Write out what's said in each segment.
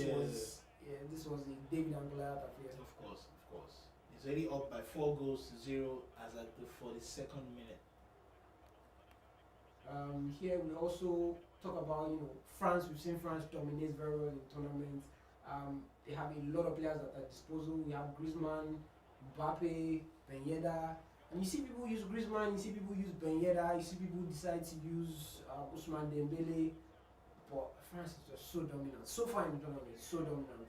This was a David and Goliath affair. Of course. It's already up by 4-0 as at the 42nd minute. Here we also talk about France. We've seen France dominate very well in tournaments. They have a lot of players at their disposal. We have Griezmann, Mbappe, Ben Yedder. And you see people use Griezmann, you see people use Ben Yedder, you see people decide to use Ousmane Dembele. But France is just so dominant. So far in the tournament, so dominant.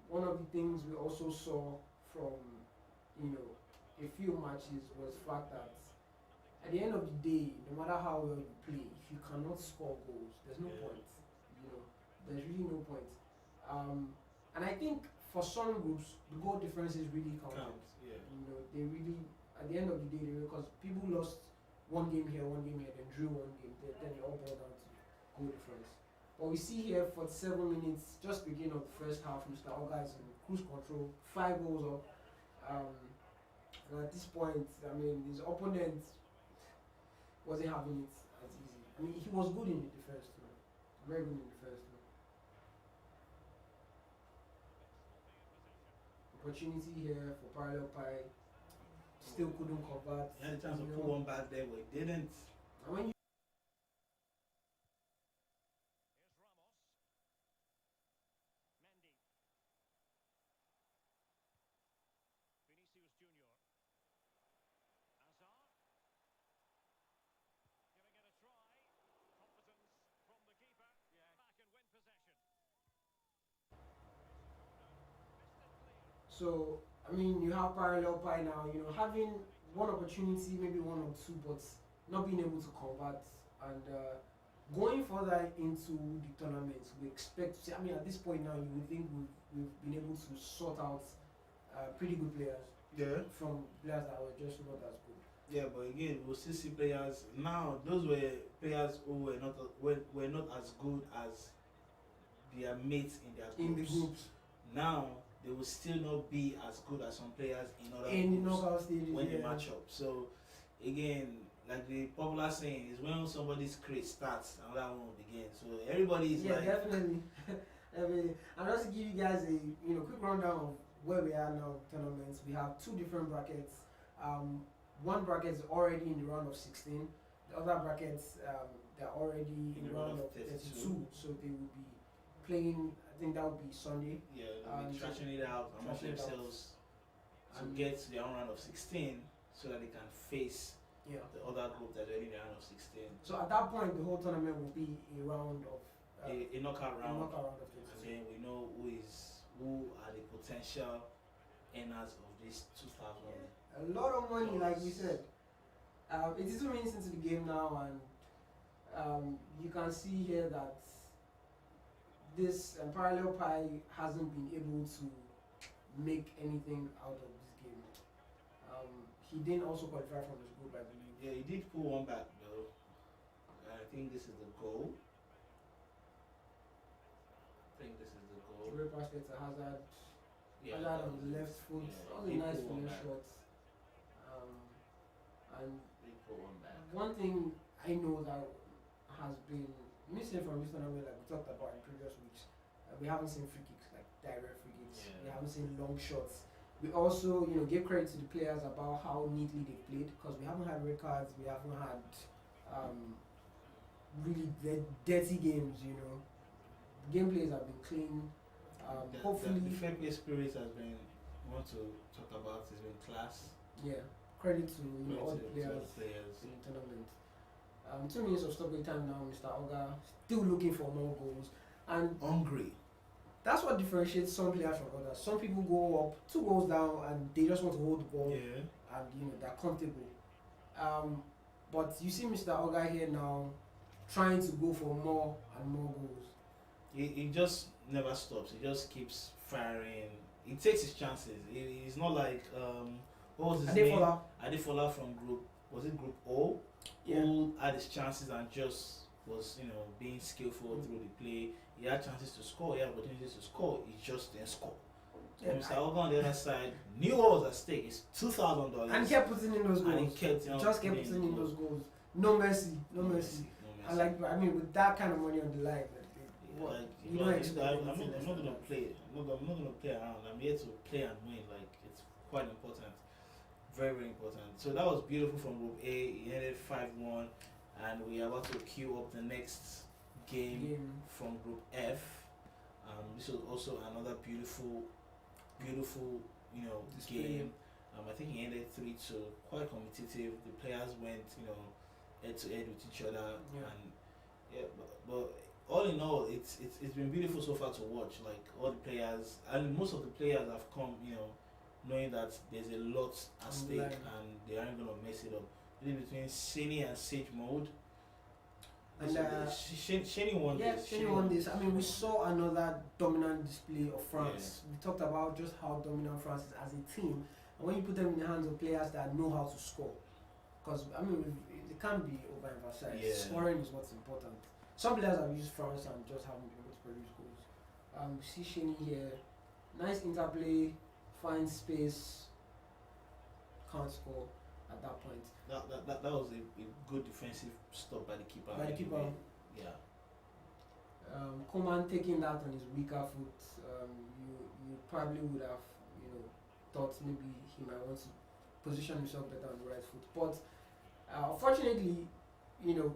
One of the things we also saw from a few matches was the fact that at the end of the day, no matter how well you play, if you cannot score goals, there's no point. There's really no point. And I think for some groups, the goal differences really counted. They really, at the end of the day, because people lost one game here, then drew one game, then it all boiled down to goal difference. But we see here 47 minutes, just beginning of the first half, Mr. Oga is in cruise control, 5 goals up. And at this point, his opponent wasn't having it as easy. He was good in the first too, very good in the first too. Opportunity here for parallel pie, still couldn't convert. He had a chance to put one back there, but he didn't. And when you So, you have parallel pie now, having one opportunity, maybe one or two, but not being able to convert. And going further into the tournament, we expect to see, at this point now, you would think we've been able to sort out pretty good players from players that were just not as good. Yeah, but again, we'll still see players. Now, those were players who were not as good as their mates in their groups. In the groups. Now, they will still not be as good as some players in other groups knockout stages when they match up. So, again, like the popular saying is when somebody's crate starts, another one will begin. So everybody is definitely. And just to give you guys a quick rundown of where we are now tournaments. We have 2 different brackets. One bracket is already in the round of 16. The other brackets they're already in the round of 32. So they will be playing. I think that would be Sunday. Yeah, they'll be trashing it out among themselves to get to the round of 16 so that they can face the other group that's already in the round of 16. So at that point, the whole tournament will be a round of a knockout round. A knockout round of 32. And then we know who are the potential earners of this 2000. A lot of money, like we said. 82 minutes into the game now, and you can see here that this parallel pie hasn't been able to make anything out of this game. He didn't also qualify from his group, I believe. Yeah, he did pull one back though. I think this is the goal. Great pass to Hazard. Hazard on the left foot. That was a nice finish shot. And one thing I know that has been missing from this tournament, like we talked about in previous weeks, we haven't seen free kicks, like direct free kicks. We haven't seen long shots. We also, give credit to the players about how neatly they played, because we haven't had red cards, we haven't had really dirty games. The gameplays have been clean. Hopefully, the fair play spirit has been, want to talk about, has been class. Yeah, credit to all the players in the tournament. 2 minutes of stoppage time now, Mr. Oga, still looking for more goals and hungry. That's what differentiates some players from others. Some people go up 2 goals down and they just want to hold the ball and they're comfortable. But you see Mr. Oga here now trying to go for more and more goals. He just never stops. He just keeps firing. He takes his chances. He's not like what was his name? Adefola from group O. Who had his chances and just was being skillful through the play. He had chances to score. He had opportunities to score. He just didn't score. Mr. Oga on the other side knew what was at stake. It's $2,000 and kept putting in those goals. And he kept putting in those goals. No mercy. I mean, with that kind of money on the line, you don't expect I'm not gonna play. I'm not gonna play around. I'm here to play and win. Like it's quite important, very very important. So that was beautiful from Group A. It ended 5-1, and we are about to queue up the next game from Group F. This was also another beautiful, game. I think it ended 3-2, quite competitive. The players went, head to head with each other, and but all in all, it's been beautiful so far to watch. Like all the players, and most of the players have come, knowing that there's a lot at stake and they aren't gonna mess it up. Between Shani and Sage Mode. And Shani won this. Shani won this. I mean, we saw another dominant display of France. We talked about just how dominant France is as a team, and when you put them in the hands of players that know how to score, because I mean, it can't be overemphasized. Scoring is what's important. Some players have used France and just haven't been able to produce goals. We see Shani here, nice interplay, finds space, can't score at that point. That was a good defensive stop by the keeper. Yeah. Coman taking that on his weaker foot, you probably would have, thought maybe he might want to position himself better on the right foot. But unfortunately,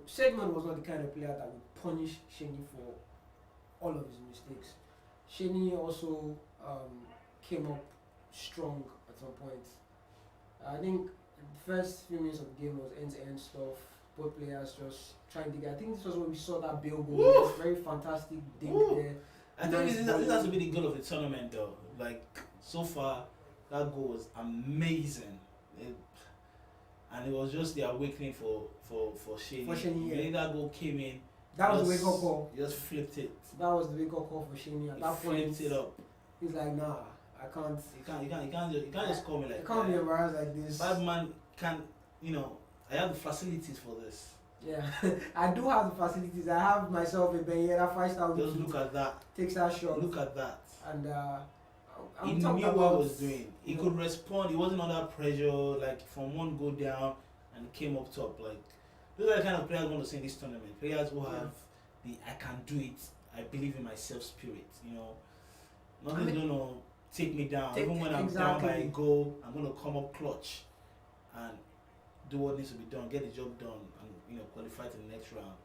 Sedman was not the kind of player that would punish Shani for all of his mistakes. Shani also came up strong at some point. I think the first few minutes of the game was end-to-end stuff. Both players just trying to get. I think this was when we saw that Bale goal. Very fantastic dink there. I think this has to be the goal of the tournament, though. Like so far, that goal was amazing. And it was just the awakening for Shani. For Shani, When that goal came in, that was the wake-up call. He just flipped it. That was the wake-up call for Shani. At that point, flipped it up. He's like, nah, I can't. You can't just call me like that. I can't be embarrassed like this. Bad man can, I have the facilities for this. Yeah, I do have the facilities. I have myself a Benyera 5-star. Just look at that. Takes that shot. Look at that. And he knew what he was doing. He could respond. He wasn't under pressure. Like from one go down and came up top. Like those are the kind of players I want to see in this tournament. Players who have the I can do it. I believe in myself spirit. Nothing's gonna take me down. Even when I'm down by a goal, I'm gonna come up clutch and do what needs to be done, get the job done, and qualify to the next round.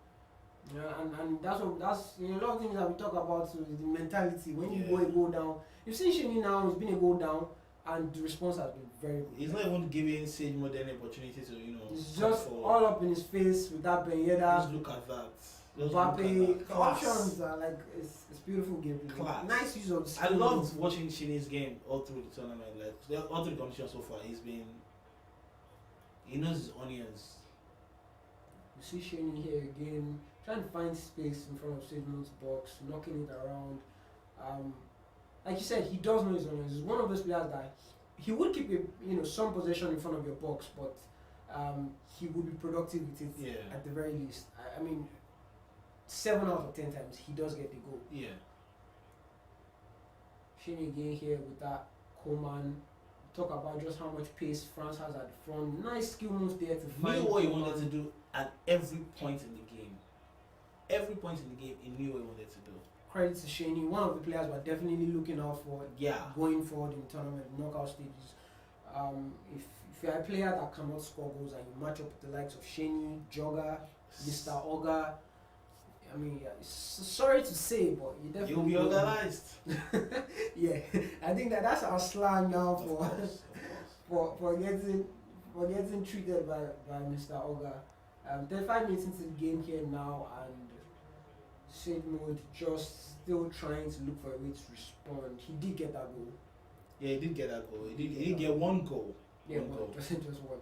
Yeah, and that's a lot of things that we talk about. So is the mentality when you go down. You've seen Shani now; it's been a goal down, and the response has been very good. He's not even giving Sage more than an opportunity to It's just all up in his face with that Benyeda. Just look at that. Mbappe, options are like it's beautiful gameplay. Nice use of the I loved watching Shini's game all through the tournament. Like all through the competition so far, he knows his onions. You see Shani here again, trying to find space in front of Sidman's box, knocking it around. Like you said, he does know his onions. He's one of those players that he would keep some possession in front of your box, but he would be productive with it at the very least. I mean, 7 out of 10 times he does get the goal. Yeah. Shani again here with that Coman. Talk about just how much pace France has at the front. Nice skill moves there to find. Knew what he wanted to do at every point in the game. Every point in the game, he knew what he wanted to do. Credit to Shani, one of the players we're definitely looking out for. Going forward in the tournament, knockout stages. If you're a player that cannot score goals and you match up with the likes of Shani, Jogger, Mr. Oga, I mean, sorry to say, but you definitely you'll be organized. Yeah, I think that's our slang now for getting treated by Mr. Oga. 35 minutes into the game here now, and St. Maud just still trying to look for a way to respond. He did get that goal. Yeah, he did get that goal. He did get one goal. Yeah, just one.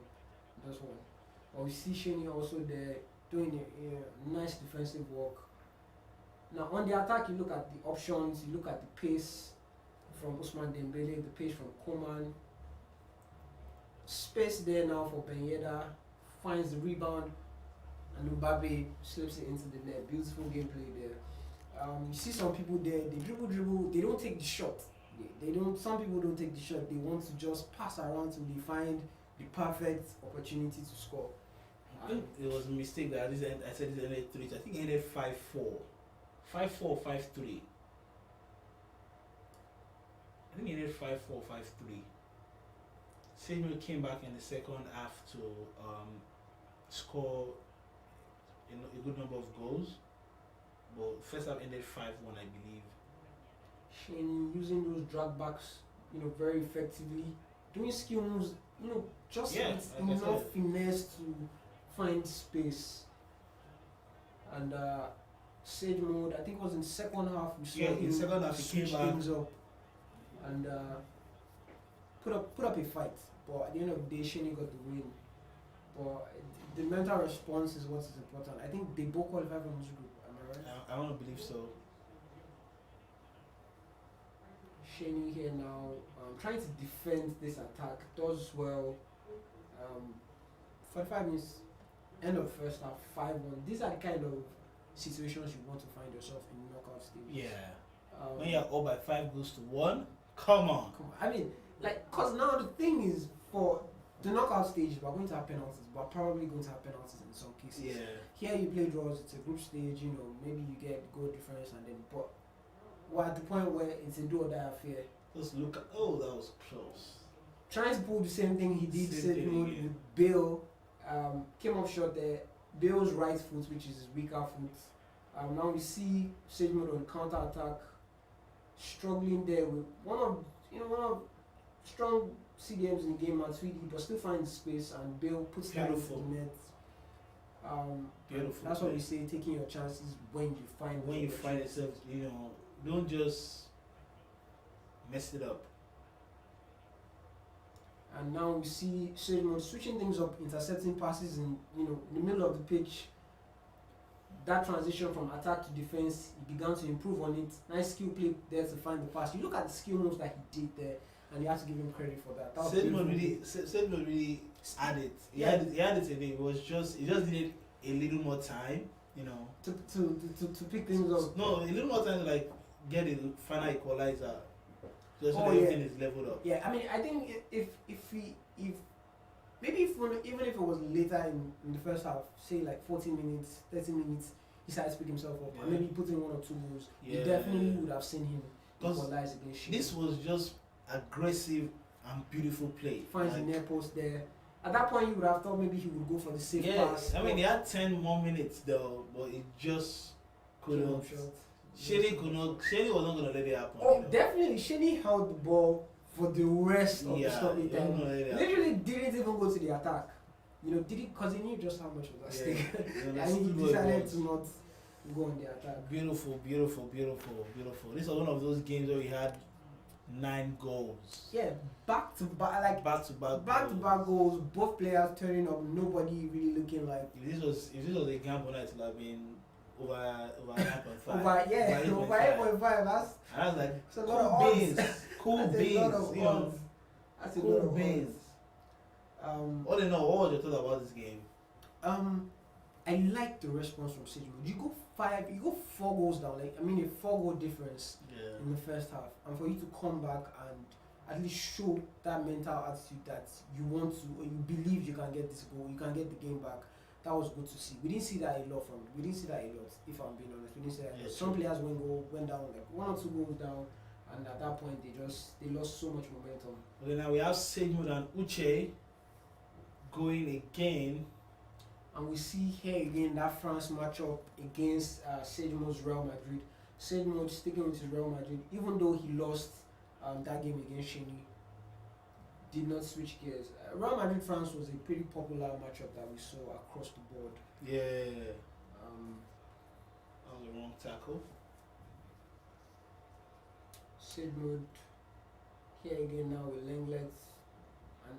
But we see Shani also there doing a nice defensive work. Now on the attack, you look at the options, you look at the pace from Ousmane Dembele, the pace from Coman. Space there now for Benyeda, finds the rebound, and Mbappe slips it into the net. Beautiful gameplay there. You see some people there, they dribble, they don't take the shot. They don't. Some people don't take the shot. They want to just pass around till they find the perfect opportunity to score. I think it was a mistake that I said it ended 3. I think it ended 5-4. 5-4, 5-3. I think it ended 5-4, 5-3. Samuel came back in the second half to score a good number of goals. But first half ended 5-1, I believe. Shane using those drag backs, very effectively, doing skill moves, just with enough finesse to find space. And Sage Mode, I think it was in second half, we saw him in second half he switch came things up and put up a fight. But at the end of the day, Shane got the win. But the mental response is what is important. I think they both qualified from this group. Am I right? I don't believe so. Shane here now, trying to defend this attack, does well. 45 minutes, end of first half, 5-1. These are the kind of situations you want to find yourself in knockout stages. Yeah. When you're up by 5 goals to 1, come on. I mean, because now the thing is, for the knockout stage, we're going to have penalties. We're probably going to have penalties in some cases. Yeah. Here you play draws, it's a group stage, maybe you get goal difference and then, but we're at the point where it's a do or die affair. Just look at, oh, that was close. Trying to pull the same thing he did with Bale, came up short there. Bale's right foot, which is his weaker foot. Now we see Sedgman on counter attack, struggling there with one of strong CDMs in the game, Matuidi, but still finds space and Bale puts that into the net. Beautiful. That's what we say, taking your chances when you find yourself, don't just mess it up. And now we see Sedgman switching things up, intercepting passes in the middle of the pitch. That transition from attack to defense, he began to improve on it. Nice skill play there to find the pass. You look at the skill moves that he did there, and you have to give him credit for that. Sedgman really had it. He had it in it. He just needed a little more time, to pick things up. No, a little more time to get the final equalizer. Just so everything is leveled up. Yeah, I mean, I think even if it was later in the first half, say 40 minutes, 30 minutes, he started to pick himself up and maybe put in 1 or 2 goals, you definitely would have seen him equalize against Sheffield. This was just aggressive and beautiful play. Finds the near post there. At that point, you would have thought maybe he would go for the safe pass. I mean, he had 10 more minutes though, but it just couldn't. Shady was not going to let it happen. Oh, definitely. Shady held the ball for the rest of the stopping time. Literally didn't even go to the attack. Did it because he knew just how much was at stake. And he decided to not go on the attack. Beautiful. This was one of those games where we had 9 goals. Yeah, back to back goals. Both players turning up. Nobody really looking like. If this was a gamble night, it would have been over 9.5. Over 8.5. That's like it's a lot of beans. Cool beans. That's a lot of beans. All in all, what was your thought about this game? I like the response from Sedgman. You go 4 goals down. A 4-goal difference in the first half, and for you to come back and at least show that mental attitude that you want to, or you believe you can get this goal, you can get the game back. That was good to see. We didn't see that a lot if I'm being honest. We didn't see that a lot. Some players went down 1 or 2 goals down, and at that point they lost so much momentum. Okay, now we have Sedgman and Uche going again. And we see here again that France matchup against Sedgman's Real Madrid. Sedgman sticking with his Real Madrid, even though he lost that game against Shani, did not switch gears. Real Madrid France was a pretty popular matchup that we saw across the board. Yeah. That was a wrong tackle. Sedgman here again now with Lenglet, and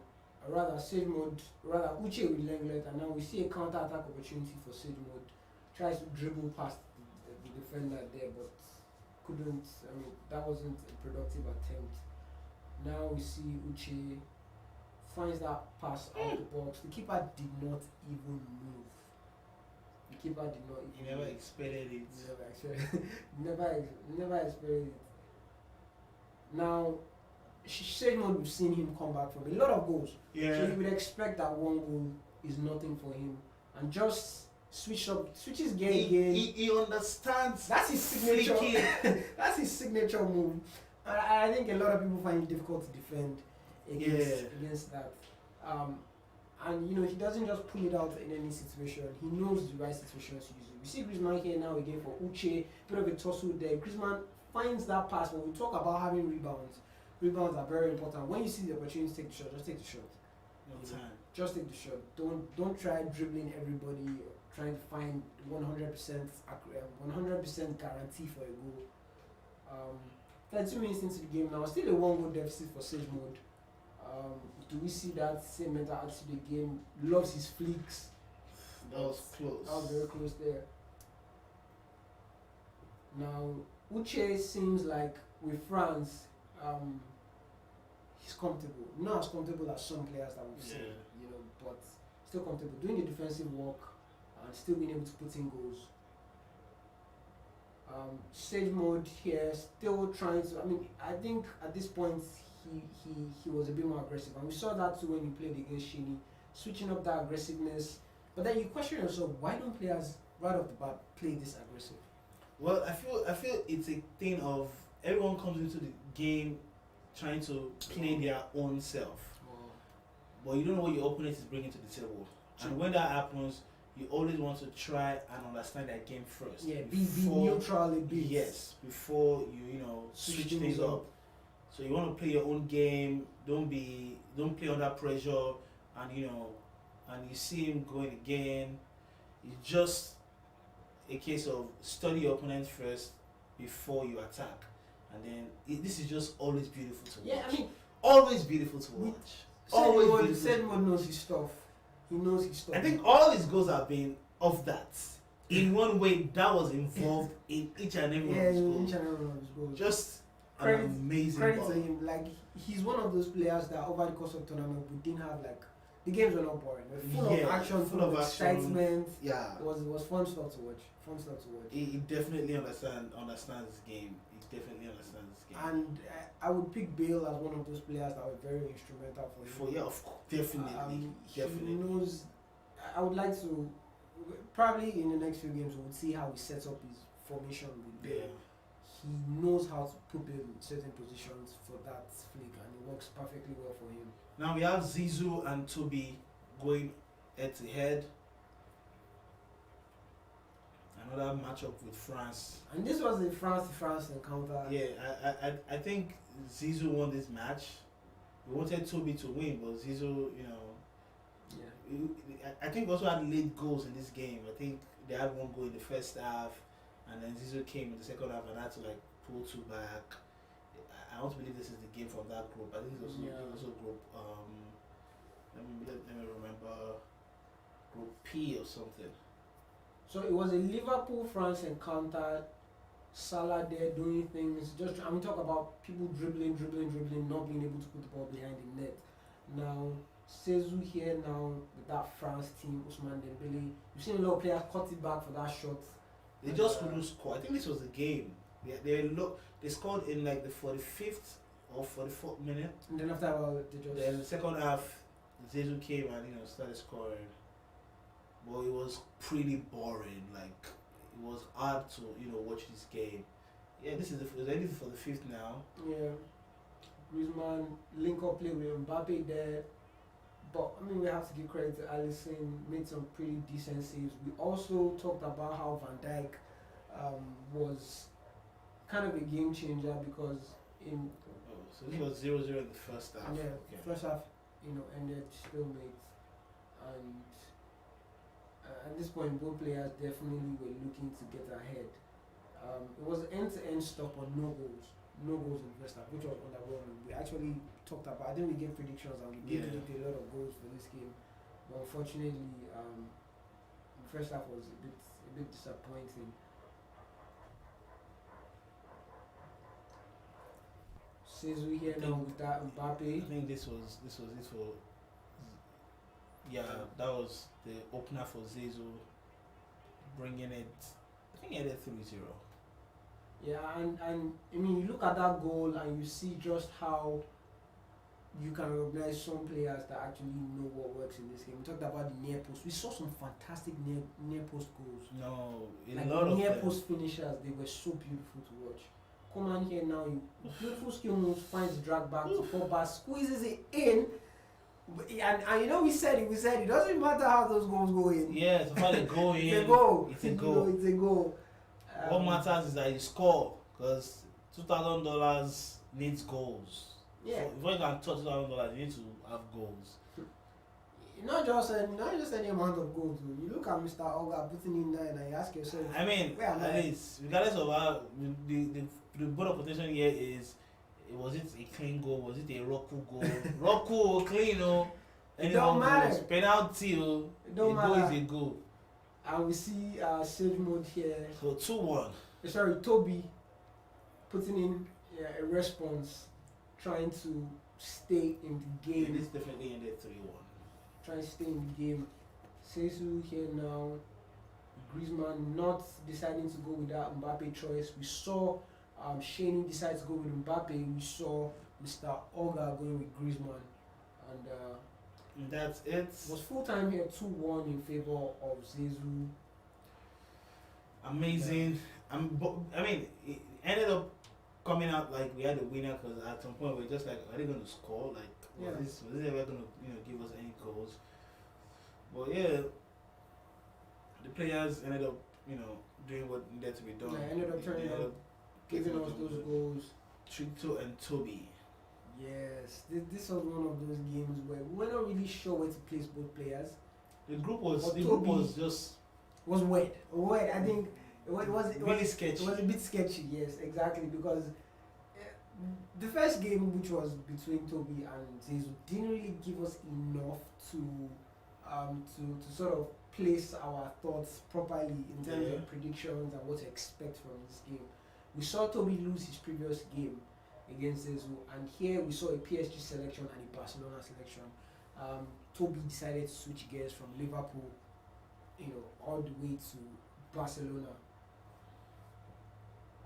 rather Uche with Lenglet, and now we see a counter attack opportunity for Sedgman. Tries to dribble past the defender there, but couldn't. That wasn't a productive attempt. Now we see Uche finds that pass out the box. The keeper did not even move. He never expected it. Never expected it. Now, we've seen him come back from a lot of goals. Yeah. So you would expect that 1 goal is nothing for him. and just switches gear again. He understands. That's his signature. That's his signature move. And I think a lot of people find it difficult to defend against that. And he doesn't just pull it out in any situation. He knows the right situations to use it. We see Griezmann here now again for Uche, bit of a tussle there. Griezmann finds that pass. When we talk about having rebounds are very important. When you see the opportunity to take the shot, just take the shot. No time. Just take the shot. Don't try dribbling everybody, or trying to find 100% guarantee for a goal. 32 minutes into the game now, still a 1-goal deficit for Sage Mode. Do we see that same mental attitude again? Loves his flicks. That was close. That was very close there. Now, Uche seems like with France, he's comfortable. Not as comfortable as some players that we've seen, but still comfortable. Doing the defensive work and still being able to put in goals. Sage Mode here, still trying to. I think at this point he was a bit more aggressive, and we saw that too when he played against Shini, switching up that aggressiveness. But then you question yourself, why don't players right off the bat play this aggressive? Well, I feel it's a thing of everyone comes into the game trying to play their own self, but you don't know what your opponent is bringing to the table. True. And when that happens, you always want to try and understand that game first. Yeah, be neutral a bit. Yes, before you switch things up. So you want to play your own game. Don't play under pressure, and and you see him going again. It's just a case of study your opponent first before you attack, and then this is just always beautiful to watch. Yeah, always beautiful to watch. Always beautiful. Sedmon knows his stuff. He knows his stuff. I think all his goals have been of that. In one way, that was involved in each and every one of his goals. Each and every one of his goals. Just an amazing credit ball. to him. Like, he's one of those players that over the course of the tournament we didn't have the games were not boring. Full of action, full of excitement. Yeah. It was fun stuff to watch. He definitely understands his game. He definitely understands his game. And I would pick Bale as one of those players that were very instrumental for him. Of course, definitely. He knows. I would like to probably in the next few games we would see how he sets up his formation with Bale. Yeah. He knows how to put Bale in certain positions for that flick, and it works perfectly well for him. Now we have Zizou and Toby going head to head. Another matchup with France. And this was a France encounter. Yeah, I think Zizou won this match. We wanted Toby to win, but Zizou, I think also had late goals in this game. I think they had one goal in the first half, and then Zizou came in the second half and had to pull two back. I don't believe this is the game from that group. I think it's also group. Let me remember, group P or something. So it was a Liverpool-France encounter. Salah there doing things. Talk about people dribbling, not being able to put the ball behind the net. Now, Sezou here now with that France team, Ousmane Dembele. You've seen a lot of players cut it back for that shot. They just couldn't score. I think this was the game. They scored in the 45th or 44th minute. And then after a while, Then the second half, Zizou came and started scoring. But it was pretty boring. It was hard to watch this game. Yeah, this is ready for the fifth now. Yeah, Griezmann link up play with Mbappe there. But we have to give credit to Alisson. Made some pretty decent saves. We also talked about how Van Dijk was kind of a game changer because so this was 0-0 in the first half. Yeah, okay. First half ended stalemate, and at this point both players definitely were looking to get ahead. It was end-to-end stop on no goals in the first half, which was underwhelming. We actually talked about, I think we gave predictions and we did predict a lot of goals for this game, but unfortunately the first half was a bit disappointing. Sezou here now with that Mbappe. I think this was it for. Yeah, that was the opener for Zizou, bringing it. I think he had it 3-0. Yeah, and you look at that goal and you see just how you can recognize some players that actually know what works in this game. We talked about the near post. We saw some fantastic near post goals. No, a Like lot the of near them. post finishers, they were so beautiful to watch. Come on here now, you beautiful skill moves, finds drag back to fall back, squeezes it in. And you know we said it doesn't matter how those goals go in. Yeah, so far they go in. It's a goal. It's a goal. It's a goal. What matters is that you score, because $2,000 needs goals. Yeah. So if you can touch $2,000, you need to have goals. Not just any amount of goals. You look at Mr. Olga putting in 9 and you ask yourself. I mean, at least regardless of how the board of potential here is, was it a clean goal? Was it a Roku goal? Roku clean, It don't matter. Penalty, It don't a goal matter. is a goal. And we see Sage mode here. So 2-1. Sorry, Toby putting in a response, trying to stay in the game. This definitely ended 3-1. Trying to stay in the game. Sesu here now. Griezmann not deciding to go with that Mbappe choice. We saw Shaney decide to go with Mbappe. We saw Mr. Olga going with Griezmann. And that's it. It was full time here, 2-1 in favor of Sesu. Amazing. I mean, it ended up coming out like we had a winner, because at some point we were just like, are they going to score? Like, was this ever going to give us any goals? But yeah, the players ended up doing what needed to be done. Yeah, ended up turning up, giving us those goals. Trito and Toby. Yes, this was one of those games where we were not really sure where to place both players. The group was just was weird. I think it was really sketchy. It was a bit sketchy, yes, exactly, because the first game, which was between Toby and Zezu, didn't really give us enough to sort of place our thoughts properly in terms of predictions and what to expect from this game. We saw Toby lose his previous game against Zezu, and here we saw a PSG selection and a Barcelona selection. Toby decided to switch gears from Liverpool, all the way to Barcelona.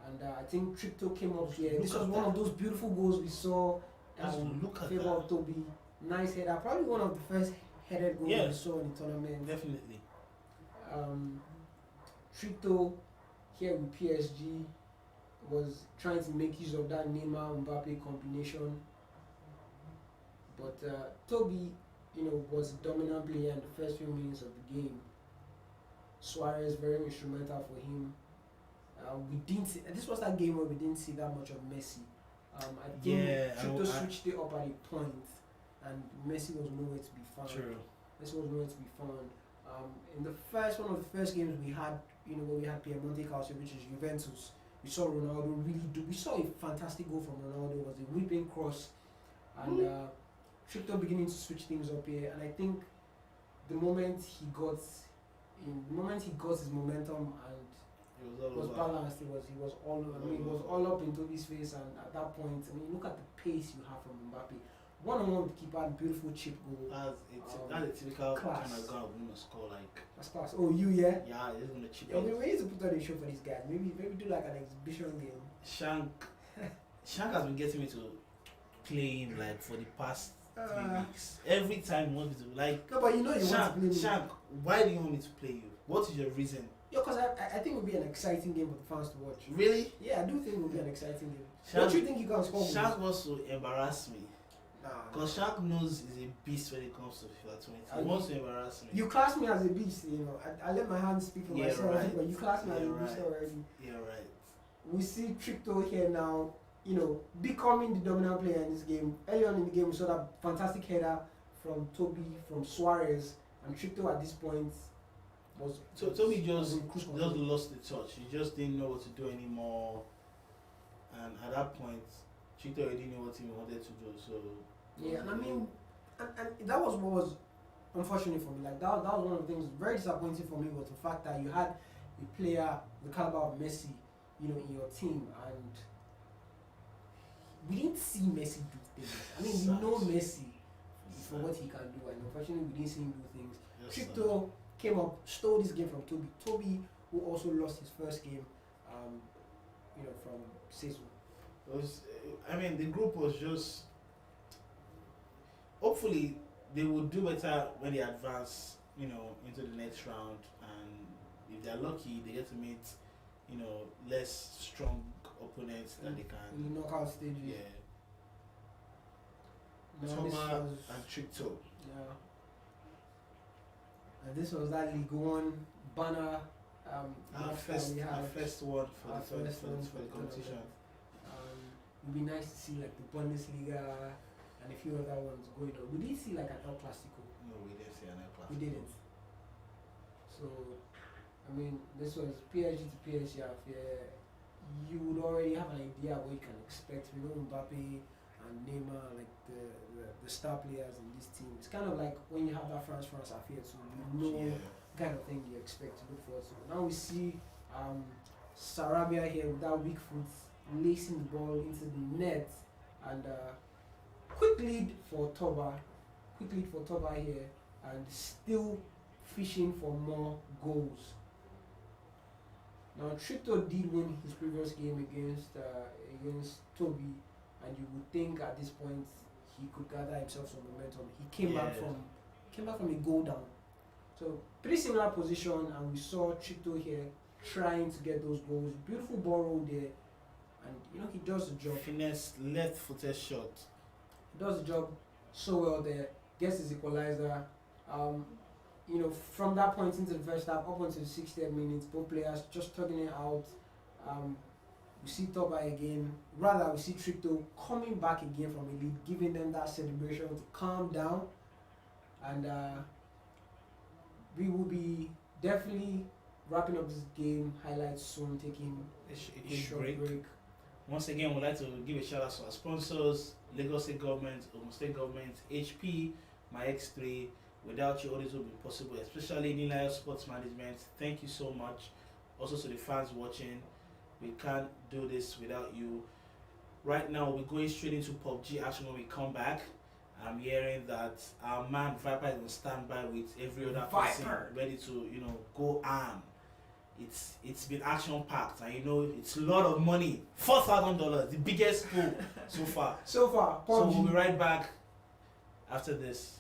And I think Tripto came up here. This was one of those beautiful goals we saw look at favor of Toby. Nice header. Probably one of the first headed goals we saw in the tournament. Definitely. Tripto here with PSG was trying to make use of that Neymar Mbappe combination. But Toby, was a dominant player in the first few minutes of the game. Suarez very instrumental for him. We didn't see, this was that game where we didn't see that much of Messi. I think Tripto switched it up at a point, and Messi was nowhere to be found. True. Messi was nowhere to be found. In one of the first games we had, where we had Piemonte Calcio, which is Juventus, we saw Ronaldo we saw a fantastic goal from Ronaldo. It was a whipping cross, and Tripto beginning to switch things up here. And I think the moment he got his momentum and it was balanced. He was all. It was all up in Toby's face, and at that point, look at the pace you have from Mbappe. 1-on-1 with the keeper, beautiful chip goal. That's a typical class. kind of guy who's gonna score like. That's class. Oh, yeah. Yeah, he's gonna chip. Yeah, we need to put on a show for these guys. Maybe do like an exhibition game. Shank has been getting me to play him like for the past 3 weeks. Every time he wants me to like. No, but you want to play me. Shank, why do you want me to play you? What is your reason? Yeah, because I think it would be an exciting game for the fans to watch. Really? Yeah, I do think it would be an exciting game. Don't you think you can score? Shank wants to embarrass me. Because Nah. Shank knows he's a beast when it comes to FIFA 20. He wants to embarrass me. You class me as a beast, I let my hands speak for myself, right. but you class me as a beast already. Yeah, right. We see Tripto here now, becoming the dominant player in this game. Early on in the game, we saw that fantastic header from Toby, from Suarez, and Tripto at this point Toby just lost the touch. He just didn't know what to do anymore, and at that point, Tripto already knew what he wanted to do. So yeah, and that was what was unfortunate for me. Like that was one of the things very disappointing for me, was the fact that you had a player the caliber of Messi, in your team, and we didn't see Messi do things. We know Messi for what he can do, and unfortunately we didn't see him do things. Tripto came up, stole this game from Toby. Toby, who also lost his first game, from Sesu. The group was just hopefully they will do better when they advance, into the next round, and if they're lucky, they get to meet, less strong opponents that they can. In the knockout stages. Yeah. Toba and Tricto. Yeah. And this was that League One banner. Our first one for the competition. It'd be nice to see like the Bundesliga and a few other ones going on. We didn't see like an El Clasico. No, we didn't see an El Clasico. We didn't. So, I mean, this was PSG to PSG affair. You would already have an idea what you can expect. We know Mbappe and Neymar, like the star players in this team. It's kind of like when you have that France affair, so you know kind of thing you expect to look forward to. Now we see Sarabia here with that weak foot lacing the ball into the net, and quick lead for Toba here, and still fishing for more goals. Now Tricto did win his previous game against Toby, and you would think at this point he could gather himself some momentum. He came back from a goal down. So pretty similar position, and we saw Tricto here trying to get those goals. Beautiful ball roll there, and he does the job. Finesse left-footed shot. He does the job so well there. Gets his equalizer. From that point into the first half, up until the 60th minute, both players just tugging it out. We see Toba again. Rather, we see Tricto coming back again from a lead, giving them that celebration to calm down. And we will be definitely wrapping up this game highlights soon, taking a short break. Once again, we'd like to give a shout out to our sponsors: Lagos State Government, Ogun State Government, HP, My X3. Without you, all this would be possible, especially Nilayo Sports Management. Thank you so much. Also to the fans watching, we can't do this without you. Right now, we're going straight into PUBG action when we come back. I'm hearing that our man Viper is on standby with every other person ready to, go arm. It's been action packed, and it's a lot of money. $4,000, the biggest pool so far. So far, PUBG. So we'll be right back after this.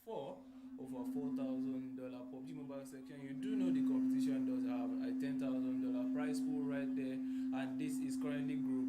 4 of our $4,000 PUBG Mobile section. You do know the competition does have a $10,000 prize pool right there, and this is currently Group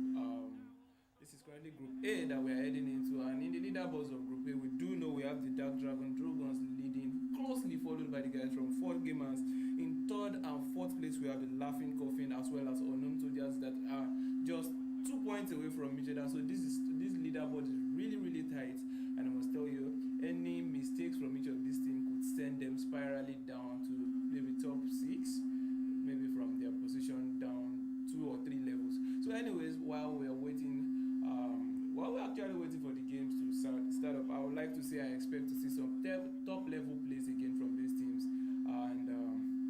A that we are heading into. And in the leaderboards of Group A, we do know we have the Dark Dragon Dragons leading, closely followed by the guys from Fort Gamers. In third and fourth place, we have the Laughing Coffin as well as Unknown Soldiers that are just 2 points away from each other. So this leaderboard is really tight, and I must tell you, any mistakes from each of these teams could send them spiraling down to maybe top 6, maybe from their position down 2 or 3 levels. So anyways, while we're actually waiting for the games to start up, I would like to say I expect to see some top level plays again from these teams. And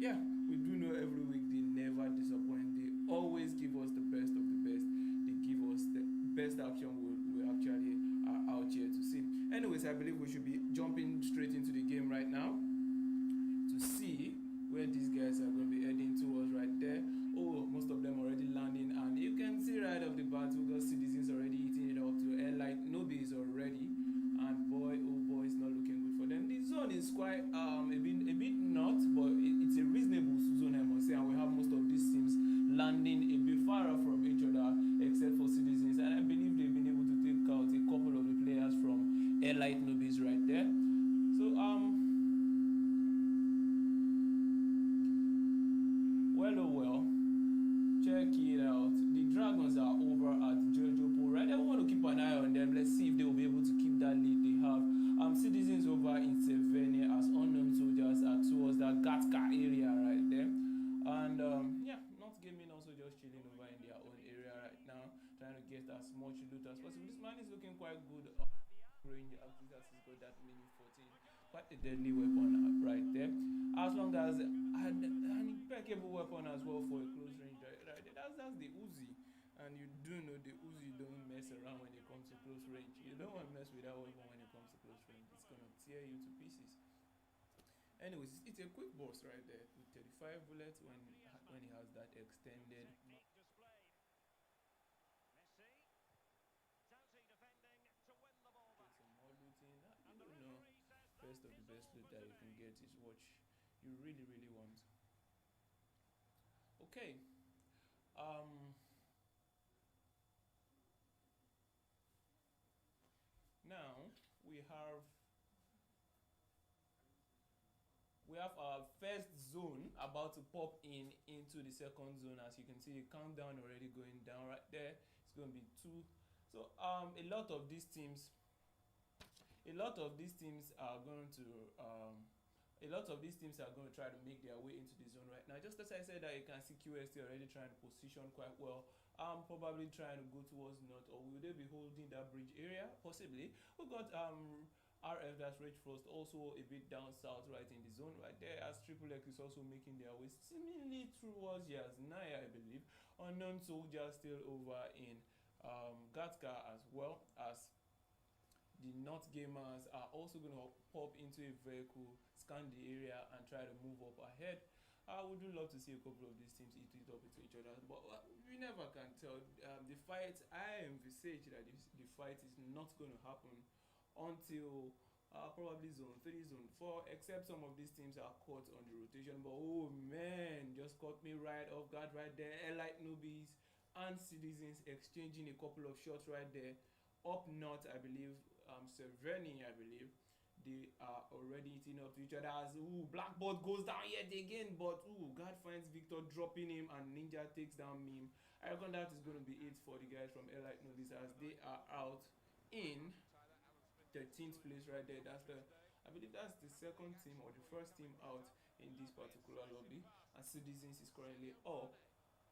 yeah, we do know every week they never disappoint. They always give us the best of the best. They give us the best action we actually are out here to see. Anyways, I believe we should be jumping straight into the game right now to see where these guys are going to be heading towards right there. Oh, most of them already landing, and you can see right off the bat we got Citizens already eating it up to Airlight Nobbies already, and boy oh boy, it's not looking good for them. The zone is quite a bit not, but it's a reasonable zone, I must say, and we have most of these teams landing a bit far off from each other except for Citizens, and I believe they've been able to take out a couple of the players from Airlight Nobbies right there. So well, check it out. The Dragons are over at Jojo Pool, right? I want to keep an eye on them. Let's see if they will be able to keep that lead they have. Citizens over in Sevenia as Unknown Soldiers are towards that Gatka area right there. And yeah, Not Gaming also just chilling over in their own area right now, trying to get as much loot as possible. This man is looking quite good range as he's got that mini 14. Quite a deadly weapon right there. As long as an impeccable weapon as well for a close range right there. That's the Uzi. And you do know the Uzi don't mess around when it comes to close range. You don't want to mess with that weapon when it comes to close range. It's gonna tear you to pieces. Anyways, it's a quick boss right there with 35 bullets when he has that extended. Get some more looting. You don't know, best of the best loot that you can get is what you really want. Okay. Now we have our first zone about to pop into the second zone. As you can see, the countdown already going down right there. It's going to be 2. So a lot of these teams are going to try to make their way into the zone right now. Just as I said that you can see QST already trying to position quite well. Probably trying to go towards north, or will they be holding that bridge area? Possibly. We got RF, that's Rage Frost, also a bit down south right in the zone right there, as Triple X is also making their way seemingly towards Yasnaya, I believe. Unknown Soldier still over in Gatka, as well as the Not Gamers are also going to pop into a vehicle, scan the area, and try to move up ahead. I would love to see a couple of these teams eat it up into each other, but we never can tell. The fight, I envisage that the fight is not going to happen until probably zone 3, zone 4, except some of these teams are caught on the rotation. But oh man, just caught me right off guard right there. Elite Newbies and Citizens exchanging a couple of shots right there. Up north, I believe, Severny, I believe, they are already eating up to each other as Blackboard goes down yet again, but God finds Victor dropping him, and Ninja takes down Meme. I reckon that is going to be it for the guys from Elite Newbies, as they are out in 13th place right there. I believe that's the second team or the first team out in this particular lobby, and Citizens is currently up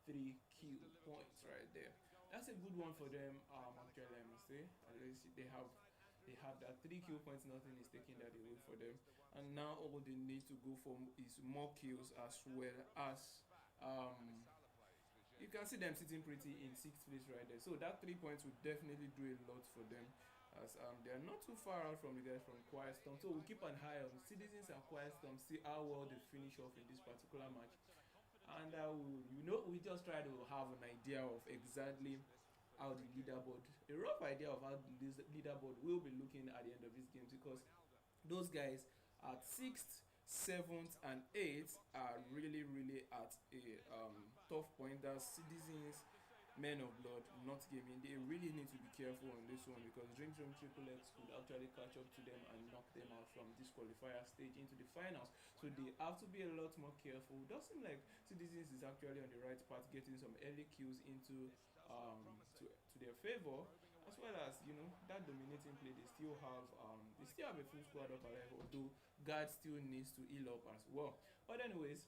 3 kill points right there. That's a good one for them. Actually, I must say, at least they have that 3 kill points. Nothing is taking that away for them, and now all they need to go for is more kills, as well as you can see them sitting pretty in 6th place right there. So that 3 points would definitely do a lot for them, as they are not too far out from the guys from Quiet Storm. So we'll keep an eye on Citizens and Quiet Storm, see how well they finish off in this particular match. And we just try to have an idea of exactly how a rough idea of how the leaderboard will be looking at the end of this game, because Those guys at 6th, 7th, and 8th are really at a tough point. That citizens, men of blood, not gaming. They really need to be careful on this one because Dream Team Triple X could actually catch up to them and knock them out from this qualifier stage into the finals. So they have to be a lot more careful. It does seem like Citizens is actually on the right path, getting some early kills into to their favor, as well as that dominating play. They still have a full squad up alive, although guard still needs to heal up as well. But anyways,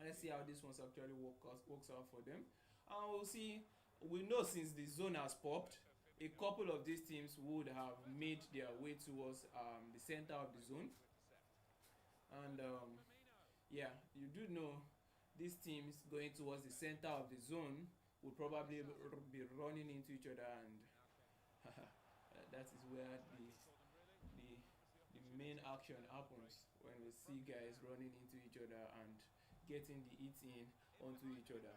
let's see how this one's actually works out for them, and we'll see. We know since the zone has popped, a couple of these teams would have made their way towards the center of the zone, and yeah, you do know these teams going towards the center of the zone would probably be running into each other, and that is where the the main action happens, when we see guys running into each other and getting the hit in onto each other.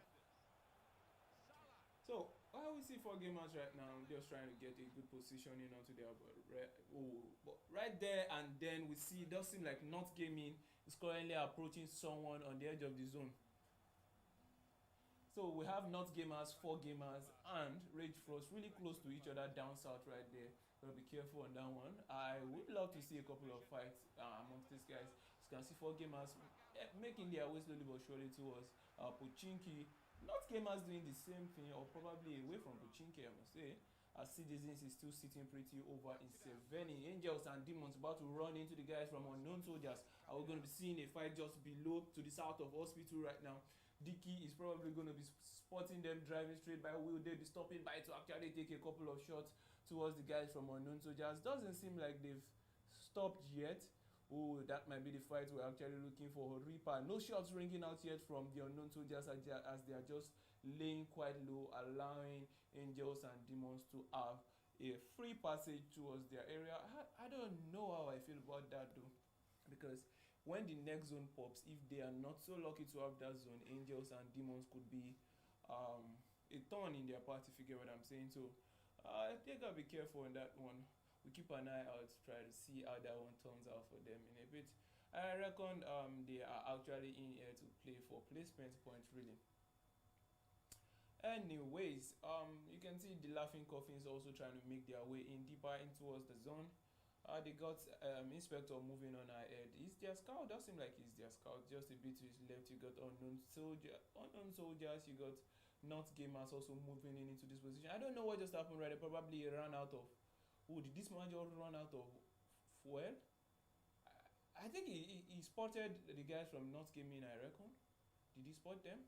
So I we see 4 gamers right now just trying to get a good positioning onto their but right there, and then we see it does seem like not gaming is currently approaching someone on the edge of the zone. So we have not gamers, 4 gamers, and Rage Frost really close to each other down south right there. Gotta be careful on that one. I would love to see a couple of fights amongst these guys. As you can see, 4 gamers making their way slowly but surely towards Pochinki. Not gamers doing the same thing, or probably away from Pochinki, I must say. As Citizens is still sitting pretty over in Seveni. Angels and Demons about to run into the guys from Unknown Soldiers. Are we going to be seeing a fight just below to the south of Hospital right now? Dicky is probably going to be spotting them driving straight by. Will they be stopping by to actually take a couple of shots towards the guys from Unknown Soldiers? Doesn't seem like they've stopped yet. Oh, that might be the fight we're actually looking for. Reaper, no shots ringing out yet from the Unknown Soldiers as they are just laying quite low, allowing Angels and Demons to have a free passage towards their area. I don't know how I feel about that though, because when the next zone pops, if they are not so lucky to have that zone, Angels and Demons could be a thorn in their path, if you get what I'm saying. So they gotta be careful on that one. We keep an eye out to try to see how that one turns out for them in a bit. I reckon they are actually in here to play for placement points really. Anyways, you can see the Laughing Coffins also trying to make their way in deeper in towards the zone. They got Inspector moving on ahead. Is their scout? Does seem like he's their scout. Just a bit to his left, you got Unknown Soldiers. You got Not Gamers also moving in into this position. I don't know what just happened right. They probably ran out of. Oh, did this man just run out of fuel? I think he spotted the guys from Not Gaming. I reckon. Did he spot them?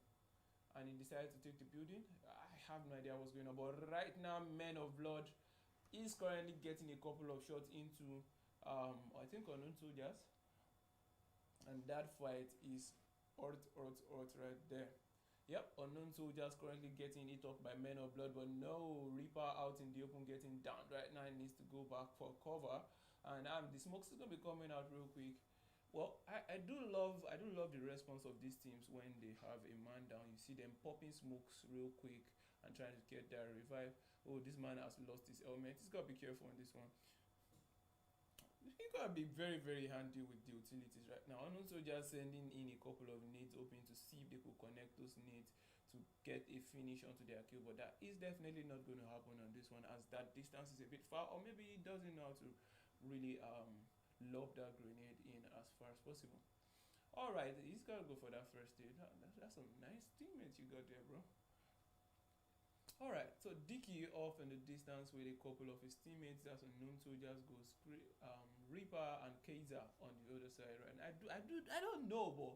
And he decided to take the building. I have no idea what's going on. But right now, Men of Blood is currently getting a couple of shots into I think Unknown Soldiers, and that fight is right there. Yep, Unknown Soldiers currently getting it up by Men of Blood, but no, Reaper out in the open getting down right now. He needs to go back for cover, and the smoke's is gonna be coming out real quick. Well, I do love the response of these teams when they have a man down. You see them popping smokes real quick and trying to get that revive. Oh, this man has lost his helmet. He's got to be careful on this one. He got to be very handy with the utilities right now. And also just sending in a couple of nades, hoping to see if they could connect those nades to get a finish onto their kill. But that is definitely not going to happen on this one, as that distance is a bit far, or maybe he doesn't know how to really lob that grenade in as far as possible. Alright, he's got to go for that first aid. That's some nice teammates you got there, bro. Alright, so Dicky off in the distance with a couple of his teammates. That's Unknown Soldiers goes Reaper and Kaiser on the other side, right? I don't know, but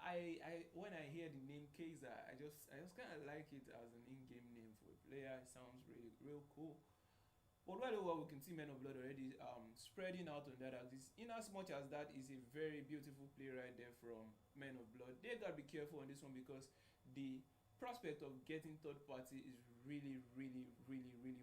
I when I hear the name Kaiser, I just kind of like it as an in-game name for a player. It sounds real cool. But right over, we can see Men of Blood already spreading out on that axis. In as much as that is a very beautiful play right there from Men of Blood, they gotta be careful on this one, because the prospect of getting third party is really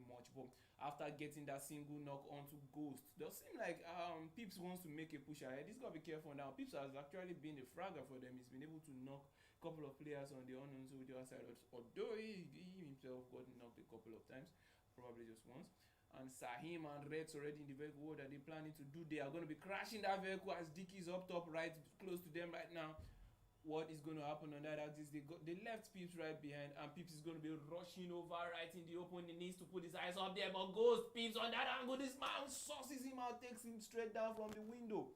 much. But after getting that single knock onto Ghost, does seem like Pips wants to make a push ahead. He's got to be careful now. Pips has actually been a fragger for them. He's been able to knock a couple of players on the Unknown Soldier side, although he himself got knocked a couple of times, probably just once. and Sahim and Rex already in the vehicle. What are they planning to do? They are going to be crashing that vehicle as Dicky is up top right close to them right now. What is going to happen on that axis? They left Pips right behind, and Pips is going to be rushing over right in the open. He needs to put his eyes up there, but goes Pips on that angle. This man sauces him out, takes him straight down from the window,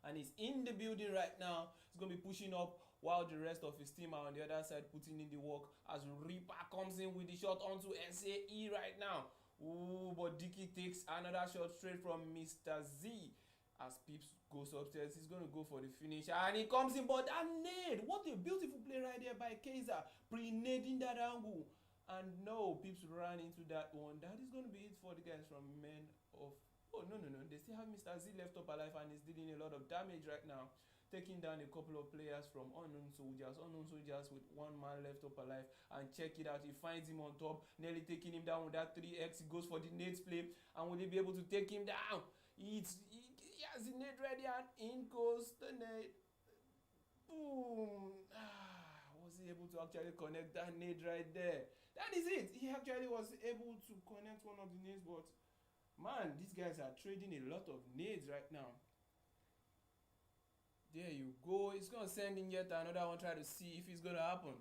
and he's in the building right now. He's going to be pushing up while the rest of his team are on the other side putting in the work as Reaper comes in with the shot onto SAE right now. Ooh, but Dicky takes another shot straight from Mr. Z. As Pips goes upstairs, he's going to go for the finish, and he comes in, but that nade, what a beautiful play right there by Kaiser, pre-nading that angle. And no, Pips ran into that one. That is going to be it for the guys from Men of... Oh, no, they still have Mr. Z left up alive, and he's dealing a lot of damage right now, taking down a couple of players from Unknown Soldiers with one man left up alive. And check it out, he finds him on top, nearly taking him down with that 3x. He goes for the nades play, and will he be able to take him down? He has the nade ready, and in goes the nade. Boom! Was he able to actually connect that nade right there? That is it. He actually was able to connect one of the nades, but man, these guys are trading a lot of nades right now. There you go. He's going to send in yet another one, try to see if it's going to happen.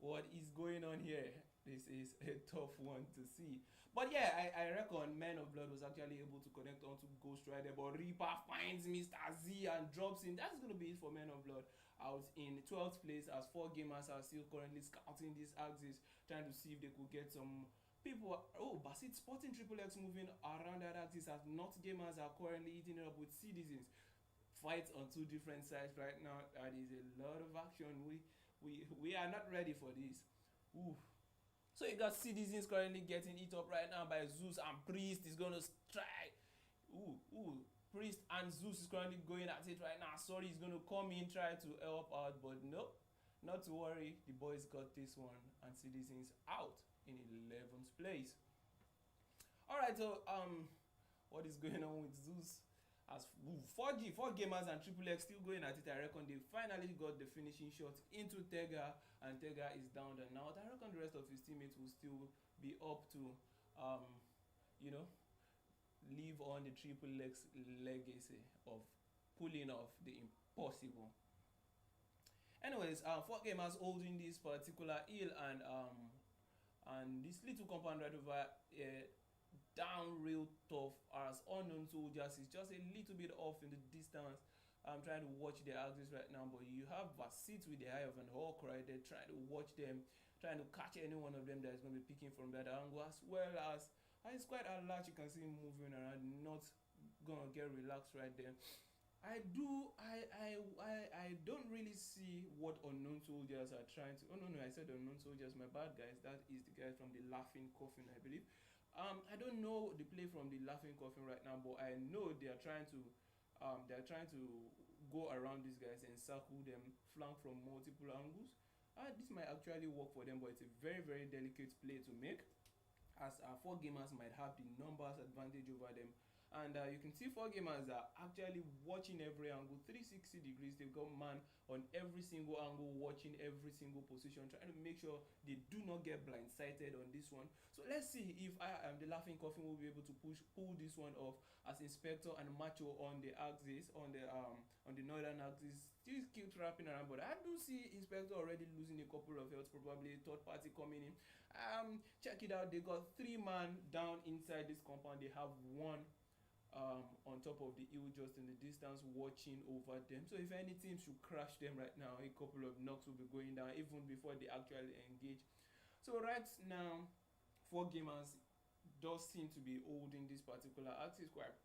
What is going on here? This is a tough one to see. But yeah, I reckon Men of Blood was actually able to connect onto Ghost Rider, but Reaper finds Mr. Z and drops him. That's going to be it for Men of Blood. Out in 12th place, as 4 gamers are still currently scouting this axis, trying to see if they could get some people. Oh, Basit Sporting Triple X moving around that axis, as not gamers are currently eating it up with Citizens. Fights on 2 different sides right now. That is a lot of action. We are not ready for this. Ooh. So you got Citizens currently getting it up right now by Zeus, and Priest is going to strike. Priest and Zeus is currently going at it right now. Sorry, he's going to come in, try to help out, but nope. Not to worry, the boys got this one, and Citizens out in 11th place. Alright, so what is going on with Zeus? As 4 gamers and Triple X still going at it, I reckon they finally got the finishing shot into Tega, and Tega is down and out. I reckon the rest of his teammates will still be up to, live on the Triple X legacy of pulling off the impossible. Anyways, 4 gamers holding this particular hill, and this little compound right over here, down real tough, as Unknown Soldiers is just a little bit off in the distance. I'm trying to watch the axis right now, but you have Basit with the eye of an hawk right there, trying to watch them, trying to catch any one of them that is going to be picking from that angle, as well as it's quite a lot. You can see him moving around, not gonna get relaxed right there. I don't really see what Unknown Soldiers are trying to... Oh no, I said Unknown Soldiers, my bad guys. That is the guy from the Laughing Coffin, I believe. I don't know the play from the Laughing Coffin right now, but I know they are trying to go around these guys and circle them, flank from multiple angles. This might actually work for them, but it's a very, very delicate play to make, as 4 gamers might have the numbers advantage over them. And you can see 4 gamers are actually watching every angle, 360 degrees. They've got man on every single angle, watching every single position, trying to make sure they do not get blindsided on this one. So let's see if the Laughing Coffin will be able to pull this one off, as Inspector and Macho on the axis, on the northern axis, still keeps wrapping around. But I do see Inspector already losing a couple of health, probably a third party coming in. Check it out, they got 3 man down inside this compound. They have 1 on top of the hill just in the distance watching over them. So if any team should crash them right now, a couple of knocks will be going down even before they actually engage. So right now, 4 gamers does seem to be holding this particular axis quite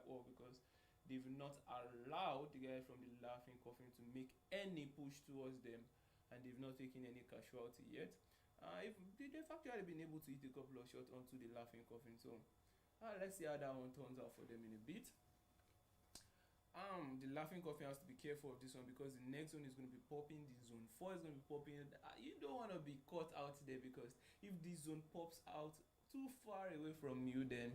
well, because they've not allowed the guy from the Laughing Coffin to make any push towards them, and they've not taken any casualty yet. They've actually been able to hit a couple of shots onto the Laughing Coffin. So let's see how that one turns out for them in a bit. The Laughing Coffin has to be careful of this one, because the next one is going to be popping. The zone 4 is going to be popping. You don't want to be caught out there, because if this zone pops out too far away from you, then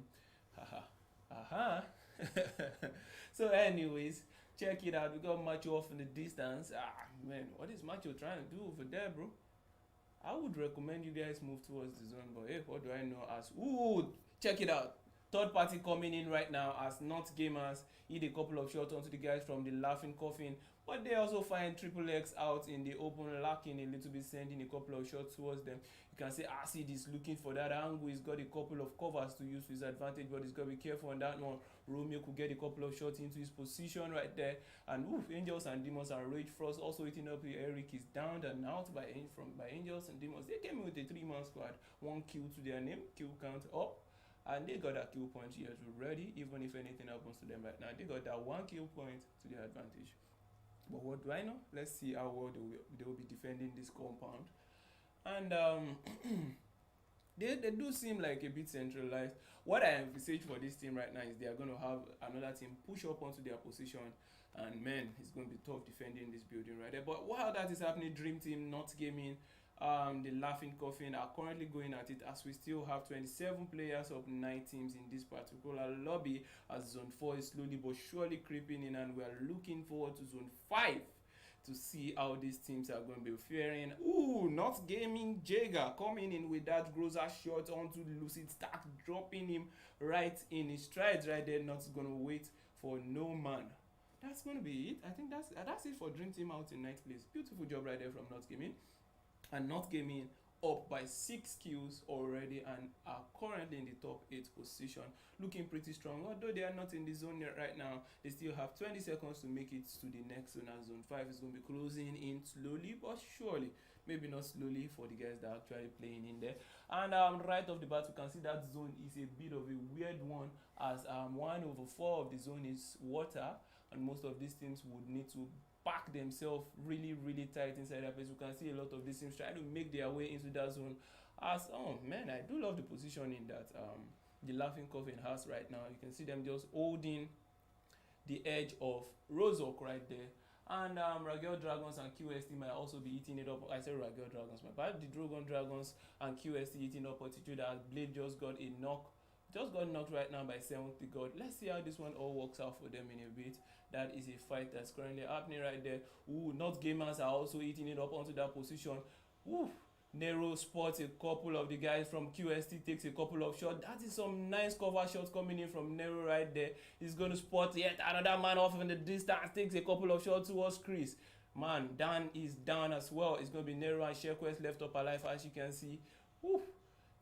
So anyways, check it out. We got Macho off in the distance. Man, what is Macho trying to do over there, bro? I would recommend you guys move towards the zone, but hey, what do I know? As check it out. Third party coming in right now as not gamers hit a couple of shots onto the guys from the laughing coffin, but they also find Triple X out in the open, lacking a little bit, sending a couple of shots towards them. You can say Acid is looking for that angle. He's got a couple of covers to use to his advantage, but he's got to be careful on that one. Romeo could get a couple of shots into his position right there, and Angels and Demons and Rage Frost also hitting up here. Eric is down and out by Angels and Demons. They came in with a 3-man squad, 1 kill to their name, kill count up. And they got that kill point here already, even if anything happens to them right now. They got that 1 kill point to their advantage. But what do I know? Let's see how well they will be defending this compound. And they do seem like a bit centralized. What I envisage for this team right now is they are going to have another team push up onto their position. And man, it's going to be tough defending this building right there. But while that is happening, Dream Team, Not Gaming, the Laughing Coffin are currently going at it, as we still have 27 players of 9 teams in this particular lobby, as Zone 4 is slowly but surely creeping in, and we are looking forward to Zone 5 to see how these teams are going to be faring. Not Gaming Jager coming in with that Groza shot onto Lucid Stack, dropping him right in his strides right there. Not going to wait for no man. That's going to be it. I think that's it for Dream Team out in 9th place. Beautiful job right there from Not Gaming. And Not Gaming up by 6 kills already and are currently in the top 8 position, looking pretty strong. Although they are not in the zone yet right now, they still have 20 seconds to make it to the next zone, and Zone 5 is going to be closing in slowly but surely. Maybe not slowly for the guys that are actually playing in there. And right off the bat, you can see that zone is a bit of a weird one, as 1/4 of the zone is water, and most of these teams would need to pack themselves really tight inside that place. You can see a lot of these teams trying to make their way into that zone. As man, I do love the positioning that the Laughing Coffin has right now. You can see them just holding the edge of Rozok right there. And Ragel Dragons and QST might also be eating it up. I said Ragel Dragons, my bad. The Drogon Dragons and QST eating up Attitude, as Blade just got a knock. Just got knocked right now by 70 God. Let's see how this one all works out for them in a bit. That is a fight that's currently happening right there. Not Gamers are also eating it up onto that position. Nero spots a couple of the guys from QST, takes a couple of shots. That is some nice cover shots coming in from Nero right there. He's going to spot yet another man off in the distance, takes a couple of shots towards Chris. Man, Dan is down as well. It's going to be Nero and ShareQuest left up alive, as you can see.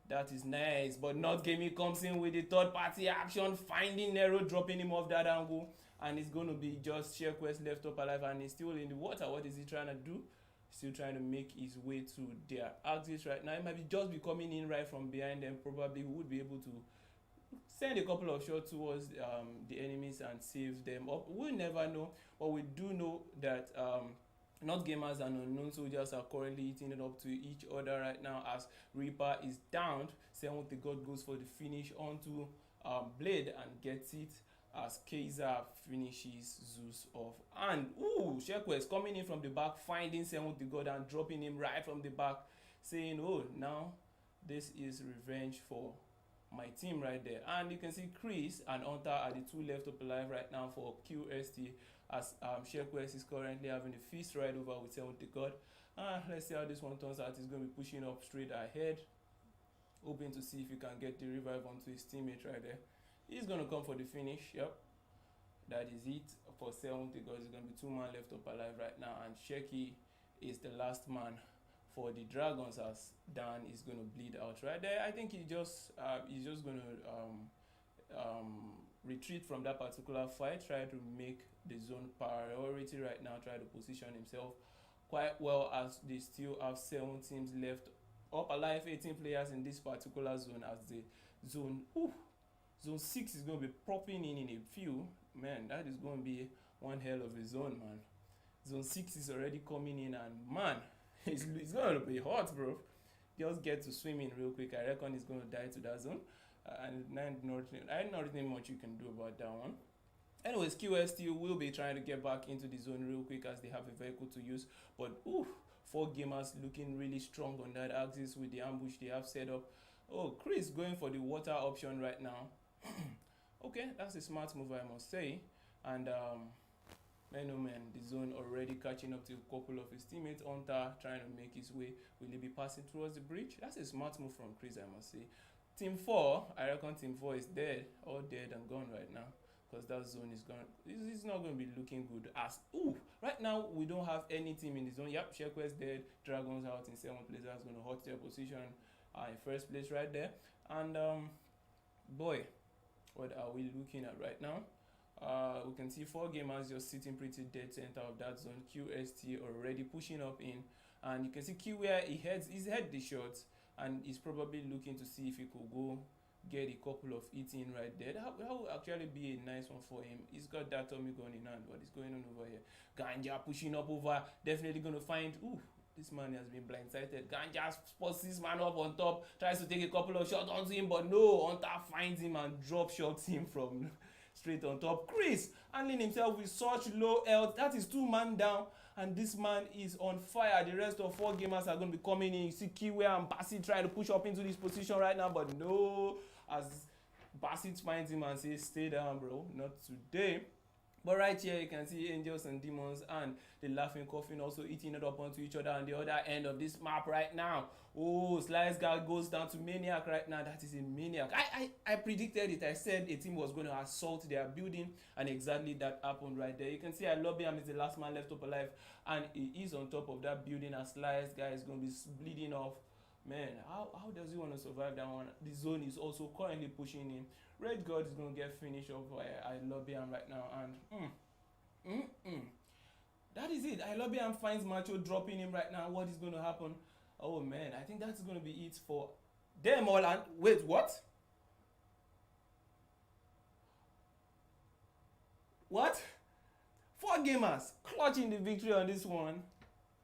That is nice, but Not Gaming comes in with the third party action, finding Nero, dropping him off that angle, and it's going to be just ShareQuest left up alive, and he's still in the water. What is he trying to do? Still trying to make his way to their axis right now. He might be just be coming in right from behind them. Probably would be able to send a couple of shots towards the enemies and save them up. We'll never know, but we do know that Not Gamers and Unknown Soldiers are currently eating it up to each other right now, as Reaper is downed. 70 God goes for the finish onto Blade and gets it, as Kaiser finishes Zeus off. And ShareQuest coming in from the back, finding 70 God and dropping him right from the back, saying, now this is revenge for my team right there. And you can see Chris and Hunter are the 2 left up alive right now for QST, as ShareQuest is currently having a feast right over with 70 God. Let's see how this one turns out. He's going to be pushing up straight ahead, hoping to see if he can get the revive onto his teammate right there. He's going to come for the finish. Yep, that is it for 70 God. There's going to be 2 man left up alive right now, and Sheki is the last man for the Dragons, as Dan is going to bleed out right there. I think he's just going to retreat from that particular fight, try to make the zone priority right now, try to position himself quite well, as they still have 7 teams left up alive, 18 players in this particular zone, as the zone 6 is going to be popping in a few. Man, that is going to be one hell of a zone, man. Zone 6 is already coming in, and man, it's going to be hot, bro. Just get to swim in real quick. I reckon it's going to die to that zone. And nothing much you can do about that one. Anyways, QST will be trying to get back into the zone real quick, as they have a vehicle to use. But 4 gamers looking really strong on that axis with the ambush they have set up. Chris going for the water option right now. Okay, that's a smart move, I must say. And the zone already catching up to a couple of his teammates. Hunter trying to make his way. Will he be passing towards the bridge? That's a smart move from Chris, I must say. Team 4, I reckon Team 4 is dead, all dead and gone right now. Because that zone is gone. It's not going to be looking good. Right now we don't have any team in the zone. Yep, Shequest dead. Dragons out in 7th place. That's going to hurt their position in 1st place right there. And boy, what are we looking at right now? We can see 4 gamers just sitting pretty dead center of that zone. QST already pushing up in, and you can see Q where he's head the shots, and he's probably looking to see if he could go get a couple of hits in right there. That would actually be a nice one for him. He's got that Tommy gun in hand. What is going on over here? Ganja pushing up over, definitely going to find. This man has been blindsided. Ganja spots this man up on top, tries to take a couple of shots onto him, but no, Hunter finds him and drop shots him from straight on top. Chris handling himself with such low health. That is 2 man down, and this man is on fire. The rest of 4 gamers are going to be coming in. You see Kiwe and Bassett trying to push up into this position right now, but no, as Bassett finds him and says, stay down, bro, not today. But right here you can see Angels and Demons and the Laughing Coffin also eating it up onto each other on the other end of this map right now. Slice Guy goes down to Maniac right now. That is a Maniac. I predicted it. I said a team was going to assault their building, and exactly that happened right there. You can see I love him is the last man left up alive, and he is on top of that building as Slice Guy is going to be bleeding off. Man, how does he want to survive that one? The zone is also currently pushing in. Red God is going to get finished off by I love him right now, and that is it. I love him finds Macho dropping him right now. What is going to happen? Oh man, I think that's going to be it for them all. And wait, what? What? 4 gamers clutching the victory on this one.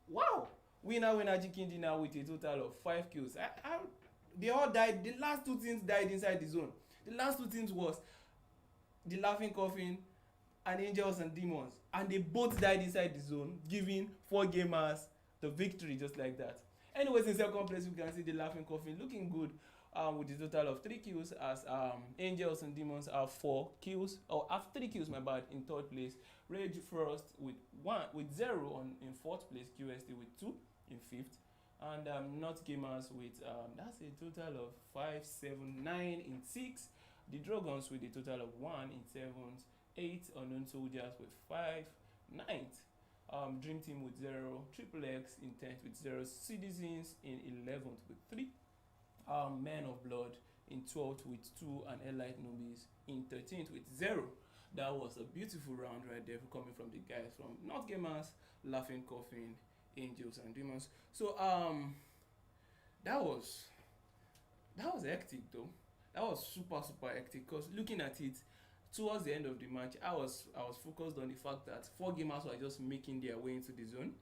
Wow. Winner chicken dinner with a total of 5 kills. They all died. The last 2 teams died inside the zone. The last 2 teams was the Laughing Coffin and Angels and Demons, and they both died inside the zone, giving 4 gamers the victory just like that. Anyways, in 2nd place we can see the Laughing Coffin looking good with a total of 3 kills, as Angels and Demons have 4 kills, or have 3 kills, my bad, in 3rd place. Rage Frost with 0 in 4th place. QST with 2 in 5th, and Not Gamers with that's a total of 5, 7, 9 in 6th. The Dragons with a total of 1 in 7th. 8 Unknown Soldiers with 5, 9th. Dream Team with 0. Triple X in 10th with 0. Citizens in 11th with 3. Men of Blood in 12th with 2, and Elite Newbies in 13th with 0. That was a beautiful round right there coming from the guys from Not Gamers, Laughing Coffin, Angels and Demons. So that was hectic though. That was super hectic, because looking at it towards the end of the match, I was focused on the fact that 4 gamers were just making their way into the zone.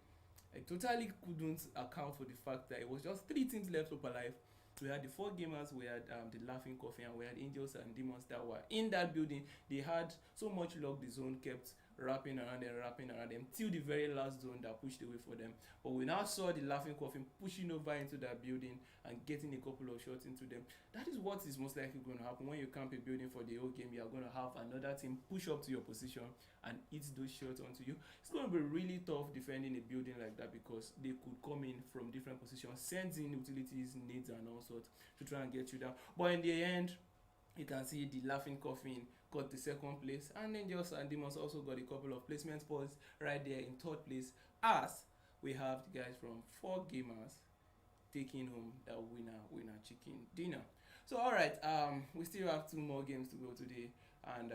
I totally couldn't account for the fact that it was just 3 teams left up alive. We had the 4 gamers, we had the Laughing Coffin, and we had Angels and Demons that were in that building. They had so much luck, the zone kept wrapping around them till the very last zone that pushed away for them. But we now saw the Laughing Coffin pushing over into that building and getting a couple of shots into them. That is what is most likely going to happen when you camp a building for the whole game. You are going to have another team push up to your position and hit those shots onto you. It's going to be really tough defending a building like that, because they could come in from different positions, send in utilities, needs, and all sorts to try and get you down. But in the end, you can see the Laughing Coffin got the 2nd place, and Angels and Demons also got a couple of placement spots right there in 3rd place, as we have the guys from 4 gamers taking home the winner chicken dinner. So alright, we still have 2 more games to go today, and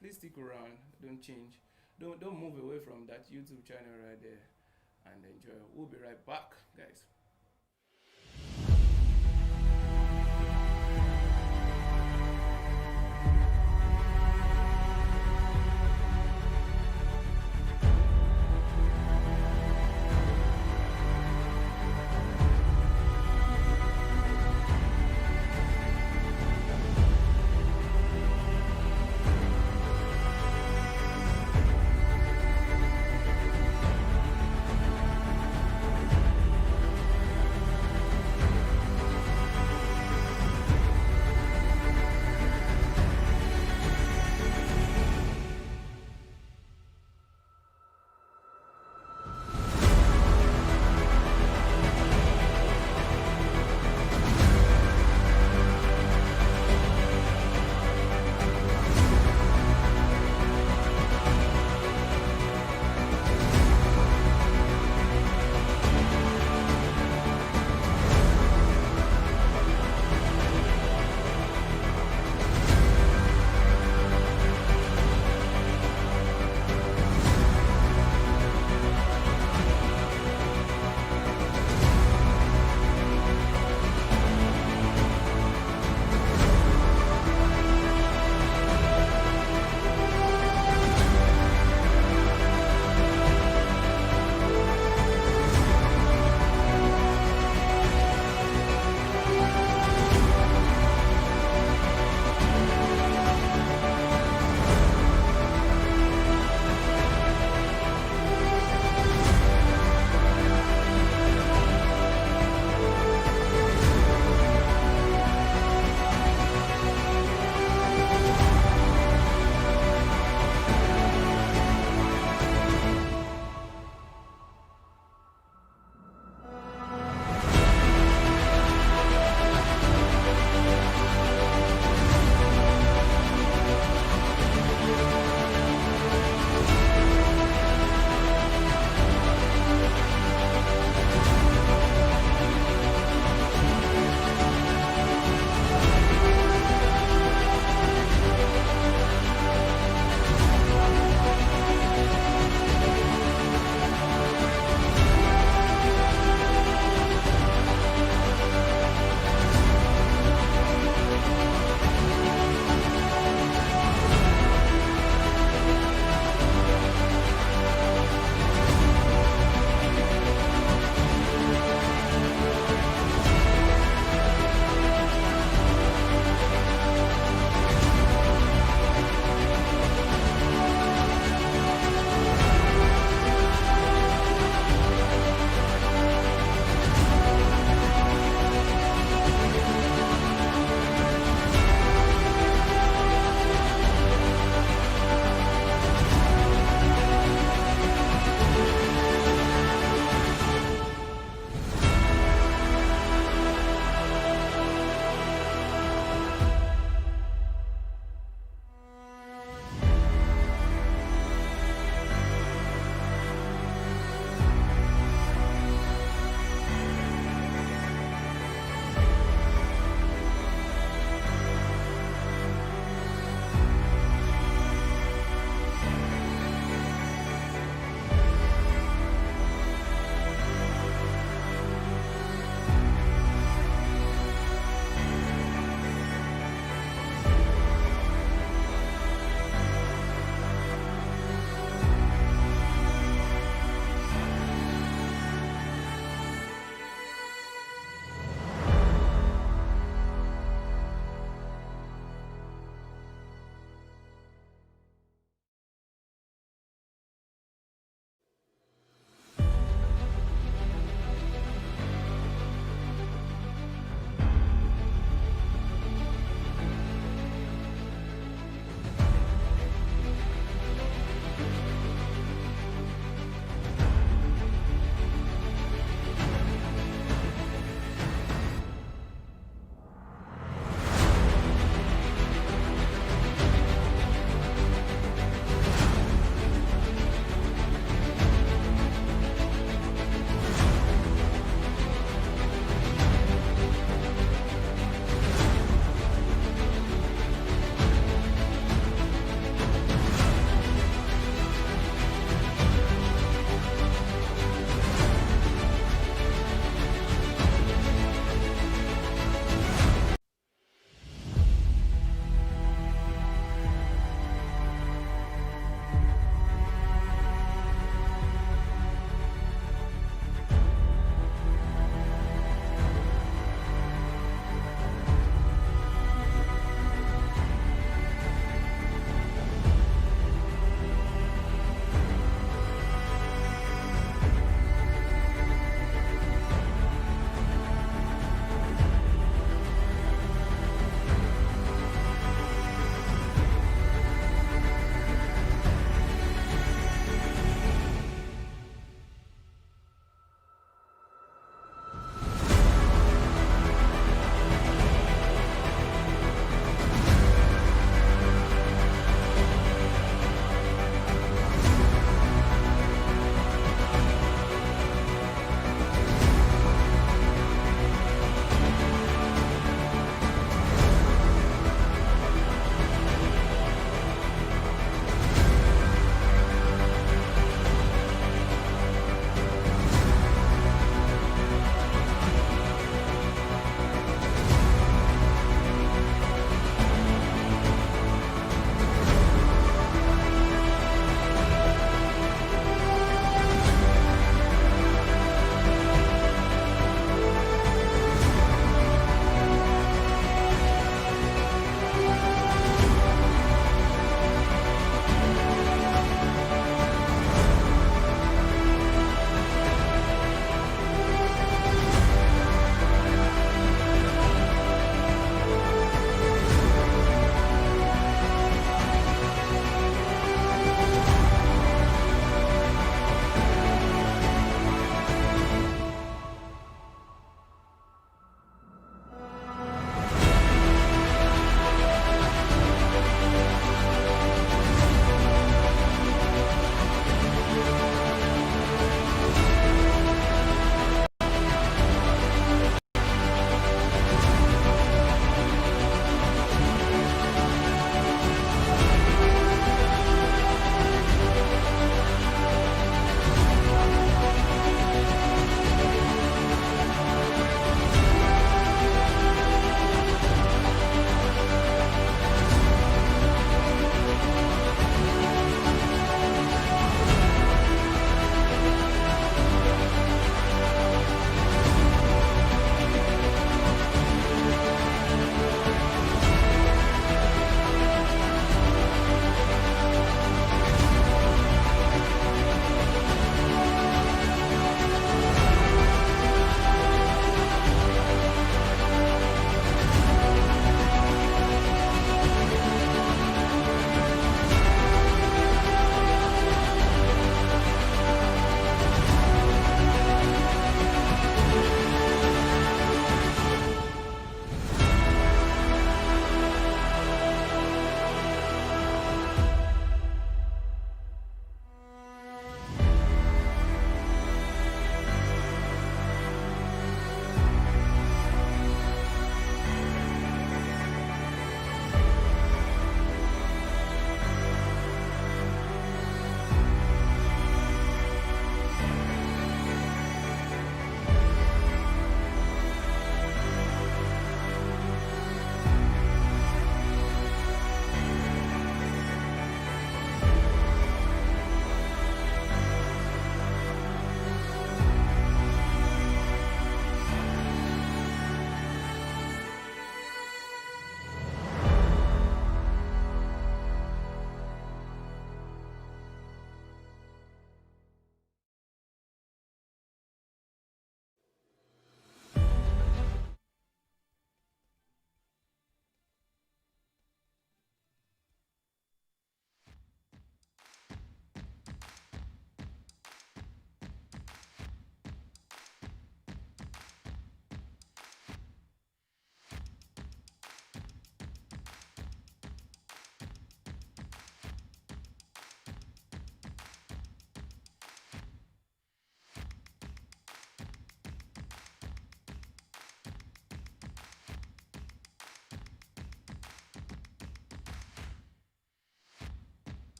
please stick around, don't change, don't move away from that YouTube channel right there, and enjoy. We'll be right back, guys.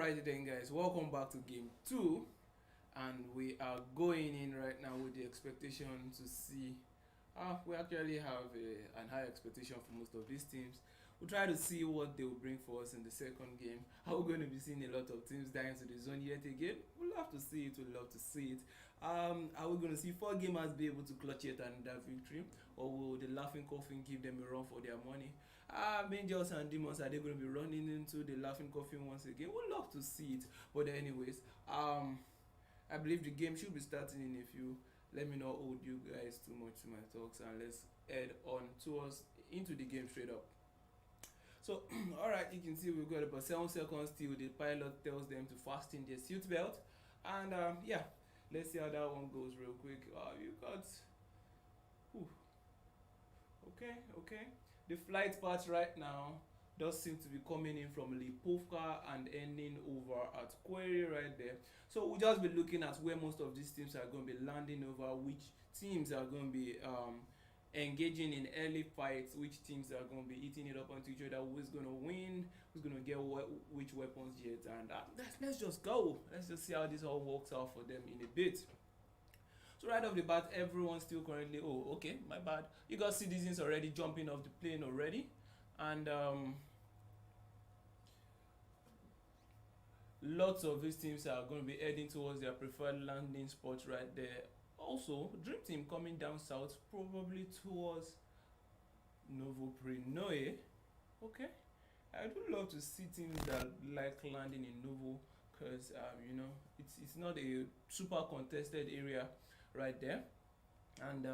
Alright then, guys, welcome back to game 2, and we are going in right now with the expectation to see. We actually have an high expectation for most of these teams. We'll try to see what they will bring for us in the second game. Are we going to be seeing a lot of teams dying to the zone yet again? We'll have to see it. We'll love to see it. Are we going to see 4 gamers be able to clutch yet another victory, or will the Laughing Coffin give them a run for their money? Angels and Demons, are they going to be running into the Laughing Coffin once again? We'll love to see it. But anyways, I believe the game should be starting in a few. Let me not hold you guys too much to my talks, and let's head on towards into the game straight up. So alright, you can see we've got about 7 seconds till the pilot tells them to fasten their seatbelt, and yeah, let's see how that one goes real quick. You got okay, the flight path right now does seem to be coming in from Lipovka and ending over at Query right there. So we'll just be looking at where most of these teams are going to be landing over, which teams are going to be engaging in early fights, which teams are going to be eating it up onto each other, who's going to win, who's going to get which weapons yet, and let's just go. Let's just see how this all works out for them in a bit. So right off the bat, everyone's still currently, okay, my bad. You got citizens already jumping off the plane already, and lots of these teams are going to be heading towards their preferred landing spot right there. Also, Dream Team coming down south, probably towards Novoprinoe. Okay, I do love to see teams that like landing in Novo, because you know, it's not a super contested area right there. And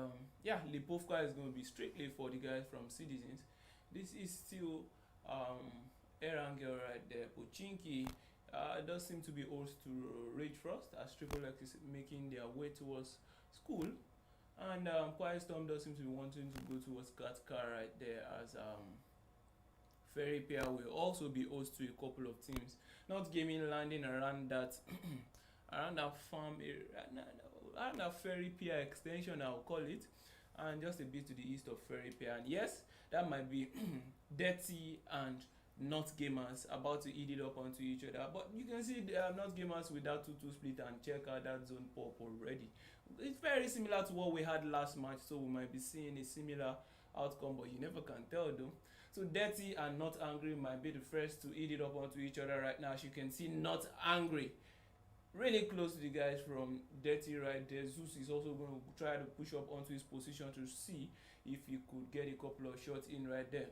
yeah, Lipovka is going to be strictly for the guys from Citizens. This is still Erangel right there. Pochinki does seem to be host to Rage Frost, as Triple X is making their way towards school. And Quiet Storm does seem to be wanting to go towards Katkar right there, as Ferry Pier will also be host to a couple of teams. Not Gaming landing around that around that farm area, around that Ferry Pier extension, I'll call it, and just a bit to the east of Ferry Pier. And yes, that might be Dirty and Not Gamers about to eat it up onto each other, but you can see they are Not Gamers with that 2-2 split, and check out that zone pop already. It's very similar to what we had last match, so we might be seeing a similar outcome, but you never can tell though. So Dirty and Not Angry might be the first to eat it up onto each other right now. As you can see, Not Angry really close to the guys from Dirty right there. Zeus is also going to try to push up onto his position to see if he could get a couple of shots in right there.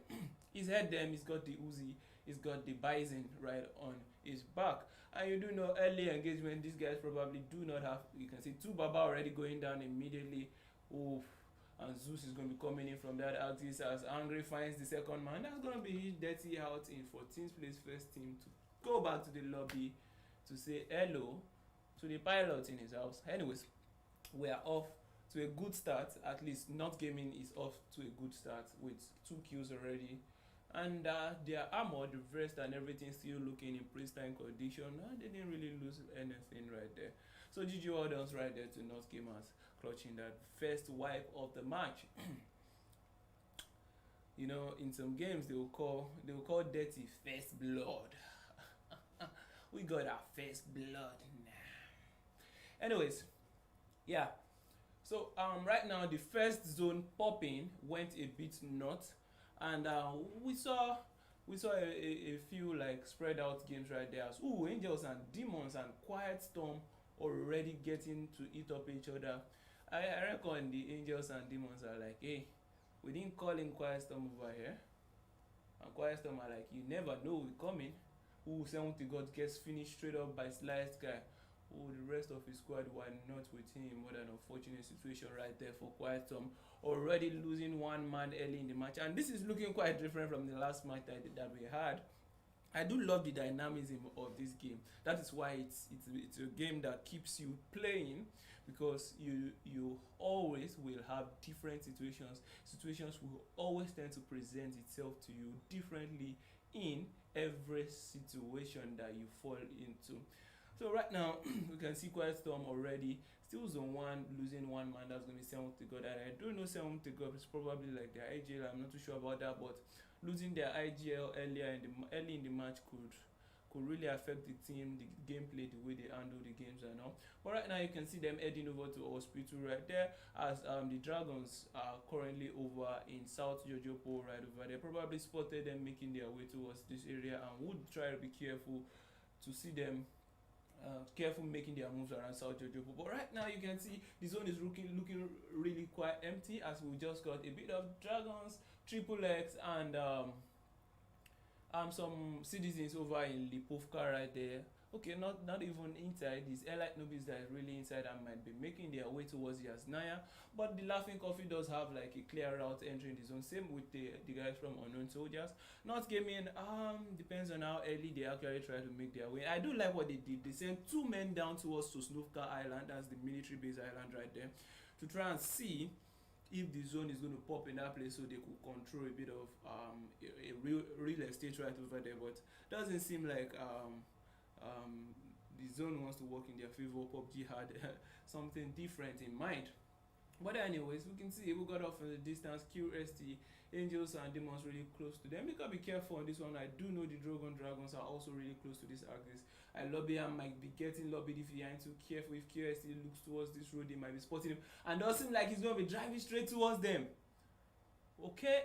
He's had them, he's got the Uzi, he's got the Bison right on his back. And you do know, early engagement, these guys probably do not have, you can see 2 Baba already going down immediately. Oof. And Zeus is going to be coming in from that axis as Angry finds the second man. That's going to be his Dirty out in 14th place first team to go back to the lobby to say hello to the pilot in his house. Anyways, we are off to a good start. At least Not Gaming is off to a good start with 2 kills already, and their armor, the vest and everything still looking in pristine condition. They didn't really lose anything right there. So GG well done right there to Not Gamers, clutching that first wipe of the match. You know, in some games they will call Dirty first blood. We got our first blood now. Anyways, yeah. So right now the first zone popping went a bit nuts, and we saw a few like spread out games right there. As Angels and Demons and Quiet Storm already getting to eat up each other. I reckon the Angels and Demons are like, hey, we didn't call in Quiet Storm over here, and Quiet Storm are like, you never know we're coming. 70 God gets finished straight up by Sliced Guy. The rest of his squad were not with him. What an unfortunate situation right there for Quiet Storm. Already losing 1 man early in the match, and this is looking quite different from the last match that we had. I do love the dynamism of this game. That is why it's a game that keeps you playing, because you always will have different situations. Situations will always tend to present itself to you differently in every situation that you fall into. So right now we can see Quiet Storm already still zone 1, losing 1 man. That's going to be 7th to God. And I don't know 7th to God, it's probably like their IGL, I'm not too sure about that, but losing their IGL early in the match could could really affect the team, the gameplay, the way they handle the games and all. But right now you can see them heading over to hospital right there, as the Dragons are currently over in South Jojopo right over there. Probably spotted them making their way towards this area and would try to be careful to see them careful making their moves around South Jojopo. But right now you can see the zone is looking really quite empty, as we just got a bit of Dragons, Triple X, and some citizens over in Lipovka right there. Okay, not even inside. These Elite Nubis that is really inside and might be making their way towards Yasnaya. But the Laughing Coffee does have like a clear route entering the zone. Same with the guys from Unknown Soldiers. Not gaming, depends on how early they actually try to make their way. I do like what they did. They sent 2 men down towards Sosnovka Island, that's the military base island right there, to try and see if the zone is going to pop in that place, so they could control a bit of a real estate right over there. But doesn't seem like the zone wants to work in their favor. PUBG had something different in mind. But anyways, we can see we got off in the distance. QST, Angels and Demons really close to them. You gotta be careful on this one. I do know the Dragon Dragons are also really close to this axis. Lobbyam might be getting lobbied if he ain't too careful. If QST looks towards this road, they might be spotting him. And doesn't seem like he's gonna be driving straight towards them. Okay.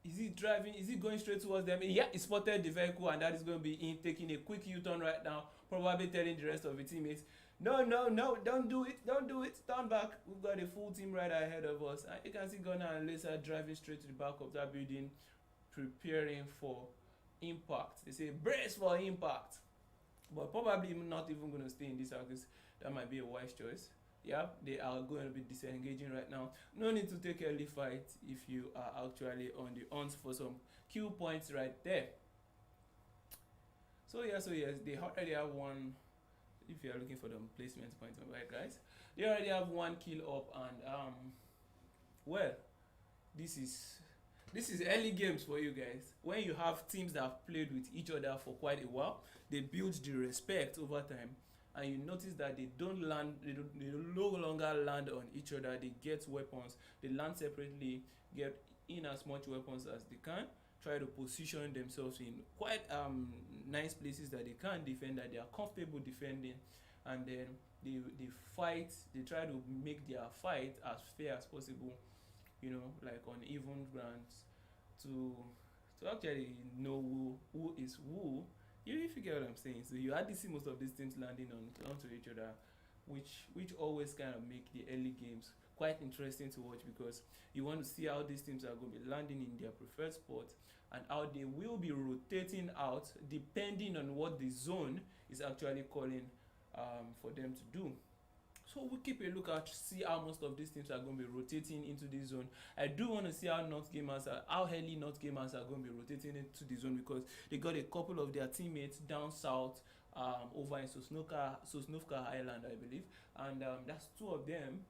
Is he going straight towards them? Yeah, he spotted the vehicle, and that is going to be in taking a quick U-turn right now, probably telling the rest of the teammates, no, don't do it, turn back. We've got a full team right ahead of us. And you can see Gunnar and Lisa driving straight to the back of that building, preparing for impact. They say brace for impact, but probably not even going to stay in this axis. That might be a wise choice. Yeah, they are going to be disengaging right now. No need to take early fight if you are actually on the hunt for some kill points right there. So yes, they already have one. If you are looking for the placement point, right, guys? They already have 1 kill up, and well, this is early games for you guys. When you have teams that have played with each other for quite a while, they build the respect over time. And you notice that they no longer land on each other. They get weapons, they land separately, get in as much weapons as they can, try to position themselves in quite nice places that they can defend, that they are comfortable defending, and then they fight. They try to make their fight as fair as possible, like on even grounds, to actually know who is who. If you get what I'm saying. So you hardly see most of these teams landing onto each other, which always kind of make the early games quite interesting to watch, because you want to see how these teams are going to be landing in their preferred spot and how they will be rotating out depending on what the zone is actually calling for them to do. So we'll keep a look at see how most of these teams are going to be rotating into this zone. I do want to see how early North Gamers are going to be rotating into the zone, because they got a couple of their teammates down south over in Sosnovka Island, I believe, and that's 2 of them.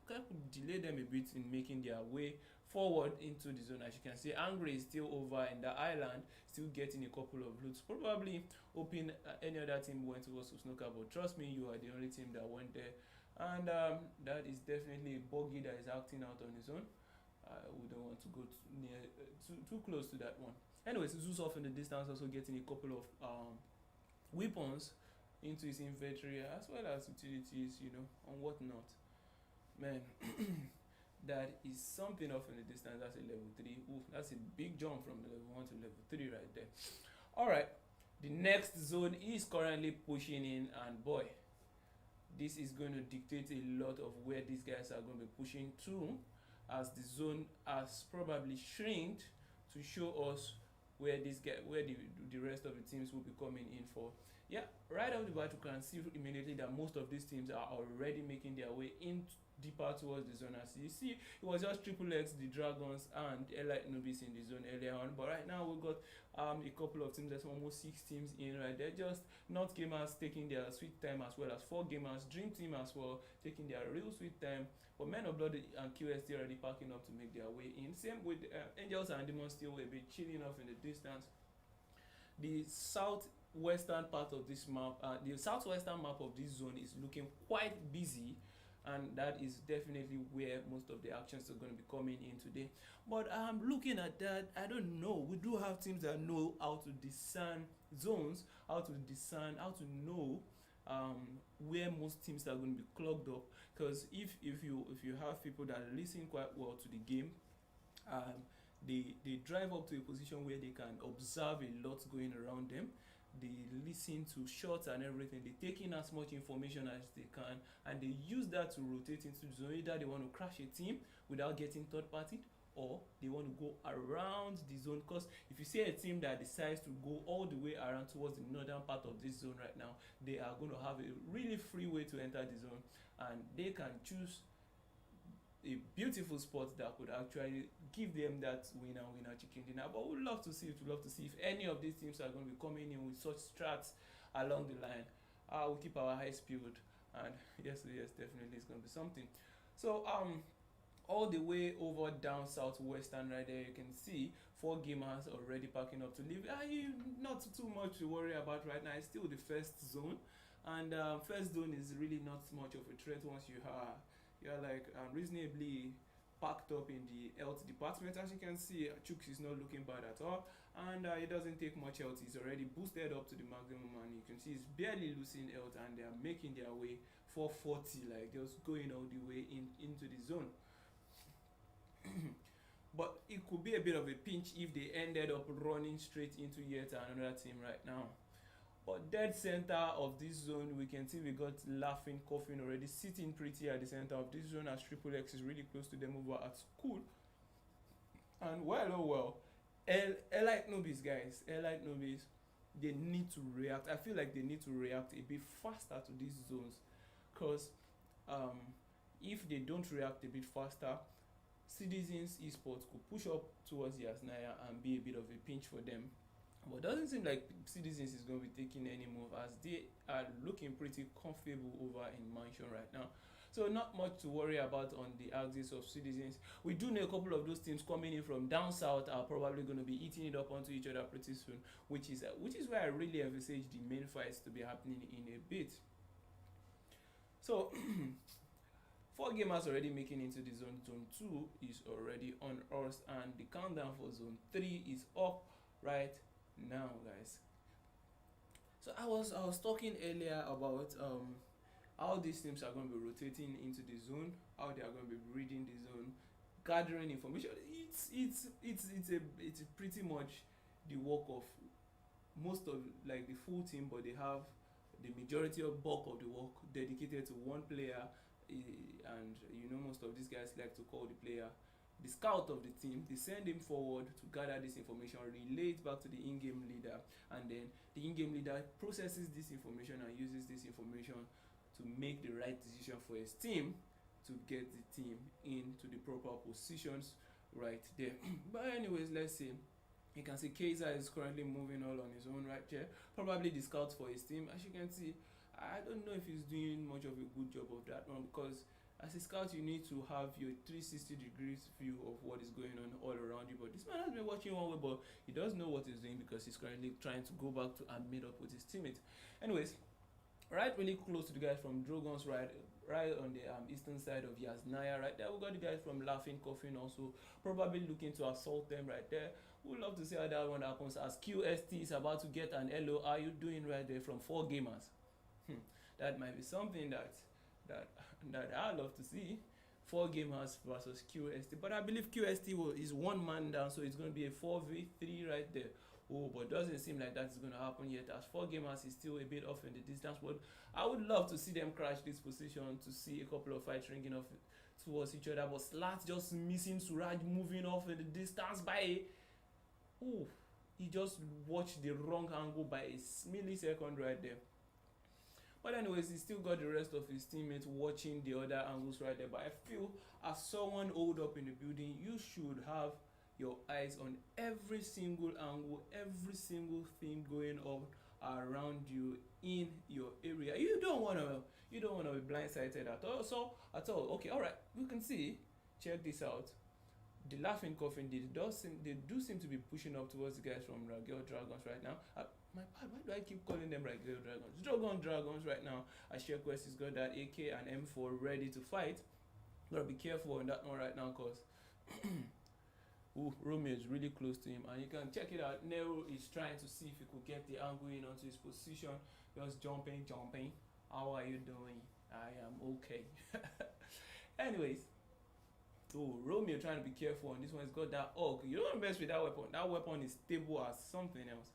That could delay them a bit in making their way forward into the zone. As you can see, Angry is still over in the island, still getting a couple of loots, probably hoping any other team went towards Sosnovka, but trust me, you are the only team that went there. And that is definitely a buggy that is acting out on his own. We don't want to go too close to that one. Anyways, Zeus off in the distance, also getting a couple of weapons into his inventory, as well as utilities, and whatnot. Man, that is something off in the distance. That's a level 3. Ooh, that's a big jump from level 1 to level 3 right there. Alright, the next zone is currently pushing in, and boy, this is going to dictate a lot of where these guys are going to be pushing to, as the zone has probably shrinked to show us where the rest of the teams will be coming in for. Yeah, right off the bat you can see immediately that most of these teams are already making their way in deeper towards the zone. As you see, it was just Triple X, the Dragons, and Elite Nubis in the zone earlier on, but right now we've got a couple of teams. There's almost 6 teams in right there. Just North Gamers taking their sweet time, as well as 4 Gamers, Dream Team as well taking their real sweet time, but Men of Blood and QST already packing up to make their way in. Same with Angels and Demons, still a bit chilling off in the distance. The southwestern part of this map, the southwestern map of this zone is looking quite busy, and that is definitely where most of the actions are going to be coming in today. But looking at that, I don't know. We do have teams that know how to discern zones, how to know where most teams are going to be clogged up. Because if you have people that listen quite well to the game, um, they drive up to a position where they can observe a lot going around them. They listen to shots and everything. They take in as much information as they can, and they use that to rotate into the zone. Either they want to crash a team without getting third party, or they want to go around the zone. Because if you see a team that decides to go all the way around towards the northern part of this zone right now, they are going to have a really free way to enter the zone, and they can choose a beautiful spot that could actually give them that winner chicken dinner. But we'd love to see if any of these teams are going to be coming in with such strats along the line. We'll keep our eyes peeled, and yes, definitely it's going to be something. So all the way over down southwestern right there, you can see 4 gamers already packing up to leave. Not too much to worry about right now. It's still the first zone, and first zone is really not much of a threat once you're like reasonably packed up in the health department. As you can see, Chooks is not looking bad at all, and it doesn't take much health. He's already boosted up to the maximum, and you can see he's barely losing health, and they are making their way 440, like just going all the way into the zone. But it could be a bit of a pinch if they ended up running straight into yet another team right now. But dead center of this zone, we can see we got Laughing Coffin already sitting pretty at the center of this zone, as Triple X is really close to them over at school. And Elite Nobis, guys, Elite Nobis, they need to react. I feel like they need to react a bit faster to these zones, because if they don't react a bit faster, Citizens Esports could push up towards Yasnaya and be a bit of a pinch for them. But it doesn't seem like Citizens is going to be taking any move, as they are looking pretty comfortable over in Mansion right now. So not much to worry about on the axis of Citizens. We do know a couple of those teams coming in from down south are probably going to be eating it up onto each other pretty soon, which is where I really envisage the main fights to be happening in a bit. So 4 gamers already making into the zone. Zone 2 is already on us, and the countdown for zone 3 is up right now, guys. So I was talking earlier about how these teams are going to be rotating into the zone, how they are going to be reading the zone, gathering information. It's pretty much the work of most of like the full team, but they have the majority of bulk of the work dedicated to one player. And most of these guys like to call the player the scout of the team. They send him forward to gather this information, relay it back to the in-game leader, and then the in-game leader processes this information and uses this information to make the right decision for his team to get the team into the proper positions right there. But anyways, let's see. You can see Kaiser is currently moving all on his own right here, probably the scout for his team. As you can see, I don't know if he's doing much of a good job of that one, because as a scout you need to have your 360 degrees view of what is going on all around you. But this man has been watching one way, but he does know what he's doing, because he's currently trying to go back to and meet up with his teammates. Anyways, right really close to the guys from Dragons, right on the eastern side of Yasnaya right there. We got the guys from Laughing Coffin also probably looking to assault them right there. We'd love to see how that one happens, as QST is about to get an LO. How are you doing right there from 4 gamers? That might be something that I'd love to see. 4 gamers versus QST, but I believe QST is 1 man down, so it's going to be a 4v3 right there. Oh, but it doesn't seem like that's going to happen yet, as 4 gamers is still a bit off in the distance. But I would love to see them crash this position, to see a couple of fights ringing off towards each other. But Slat just missing Suraj, moving off in the distance by he just watched the wrong angle by a millisecond right there. But anyways, he still got the rest of his teammates watching the other angles right there. But I feel, as someone old up in the building, you should have your eyes on every single angle, every single thing going on around you in your area. You don't wanna be blindsided at all. Okay, all right, we can see. Check this out. The Laughing Coffin, they do seem to be pushing up towards the guys from Ragel Dragons right now. My bad, why do I keep calling them regular dragons? Dragons right now. Ashequest has got that AK and M4 ready to fight. Gotta be careful on that one right now, cause Romeo is really close to him, and you can check it out. Nero is trying to see if he could get the angle in onto his position. Just jumping. How are you doing? I am okay. Anyways, Romeo trying to be careful on this one. He's got that AUG. You don't mess with that weapon. That weapon is stable as something else.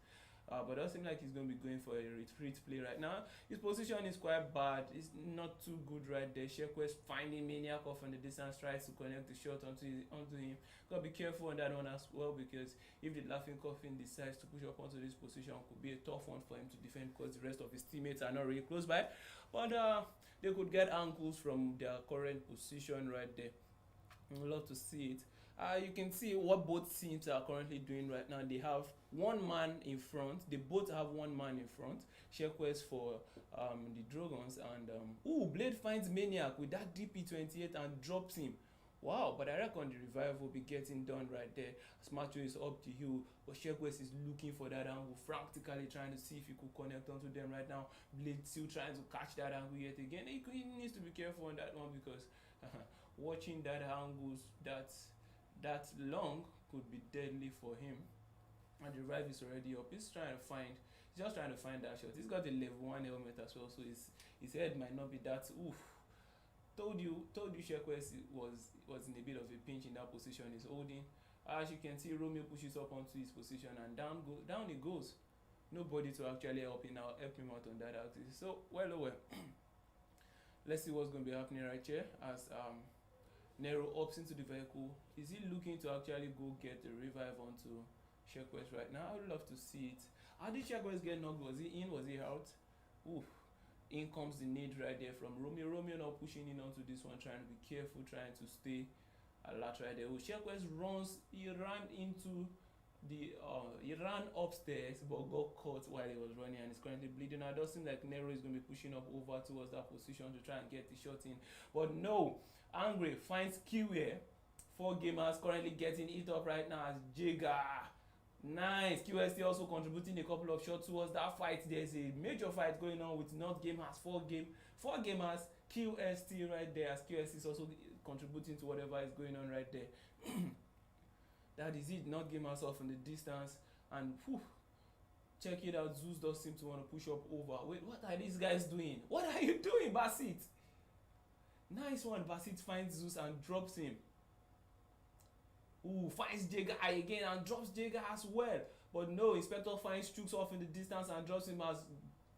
But it doesn't seem like he's going to be going for a retreat play right now. His position is quite bad. It's not too good right there. Shequest finding Maniac off on the distance, tries to connect the shot onto him. Gotta be careful on that one as well, because if the Laughing Coffin decides to push up onto this position, it could be a tough one for him to defend, because the rest of his teammates are not really close by. But they could get angles from their current position right there. I'd love to see it. You can see what both teams are currently doing right now. They have one man in front. They both have one man in front. Shequest for the Dragons, and Blade finds Maniac with that DP28 and drops him. Wow, but I reckon the revive will be getting done right there. Smacho is up the hill, but Shequest is looking for that angle, frantically trying to see if he could connect onto them right now. Blade still trying to catch that angle yet again. He needs to be careful on that one, because watching that angles that long could be deadly for him. And the revive is already up. He's just trying to find that shot. He's got a level 1 helmet as well, so his head might not be that oof. Told you Shequest was in a bit of a pinch in that position. He's holding. As you can see, Romeo pushes up onto his position, and down he goes. Nobody to actually help him out on that axis. So well. Let's see what's going to be happening right here as Nero opts into the vehicle. Is he looking to actually go get the revive onto Shequest right now? I would love to see it. How did Shequest get knocked? Was he in? Was he out? Oof. In comes the nade right there from Romeo. Romeo now pushing in onto this one, trying to be careful, trying to stay alert right there. Shequest runs. He ran upstairs but got caught while he was running, and is currently bleeding. Now it does seem like Nero is going to be pushing up over towards that position to try and get the shot in, but no. Angry finds QA. 4 gamers currently getting it up right now as Jigga. Nice. QST also contributing a couple of shots towards that fight. There's a major fight going on with Not Game has 4 gamers. QST right there, as QST is also contributing to whatever is going on right there. That is it. Not Game has off in the distance, and check it out. Zeus does seem to want to push up over. Wait, what are these guys doing? What are you doing, Basit? Nice one. Basit finds Zeus and drops him. Finds Jaeger again and drops Jaeger as well. But no, Inspector finds Chooks off in the distance and drops him as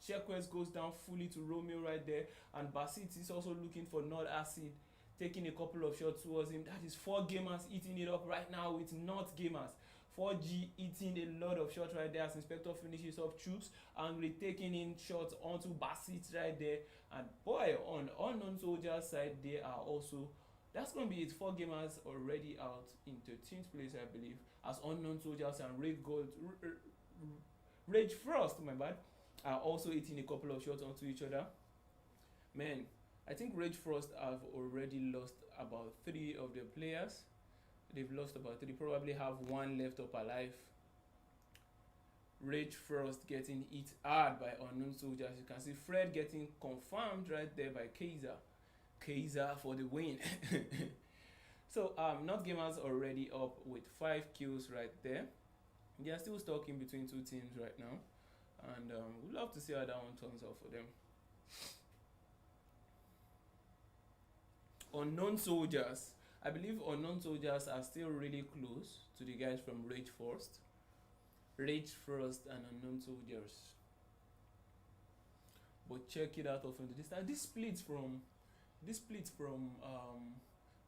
Shequest goes down fully to Romeo right there. And Basit is also looking for Nord Acid, taking a couple of shots towards him. That is 4 gamers eating it up right now with Not Gamers. 4G eating a lot of shots right there as Inspector finishes off Chooks. Angry taking in shots onto Basit right there. And boy, on Unknown Soldier's side, they are also, that's going to be it. 4 gamers already out in 13th place, I believe, as Unknown Soldiers and Rage Frost, my bad, are also eating a couple of shots onto each other. Man, I think Rage Frost have already lost about 3 of their players. They've lost about 3, probably have 1 left up alive. Rage Frost getting hit hard by Unknown Soldiers. You can see Fred getting confirmed right there by Kaiser for the win. So Not Gamers already up with 5 kills right there. They are still stuck in between 2 teams right now, and we'd love to see how that one turns out for them. Unknown Soldiers, I believe Unknown Soldiers are still really close to the guys from Rage Frost and Unknown Soldiers. But check it out often. This splits from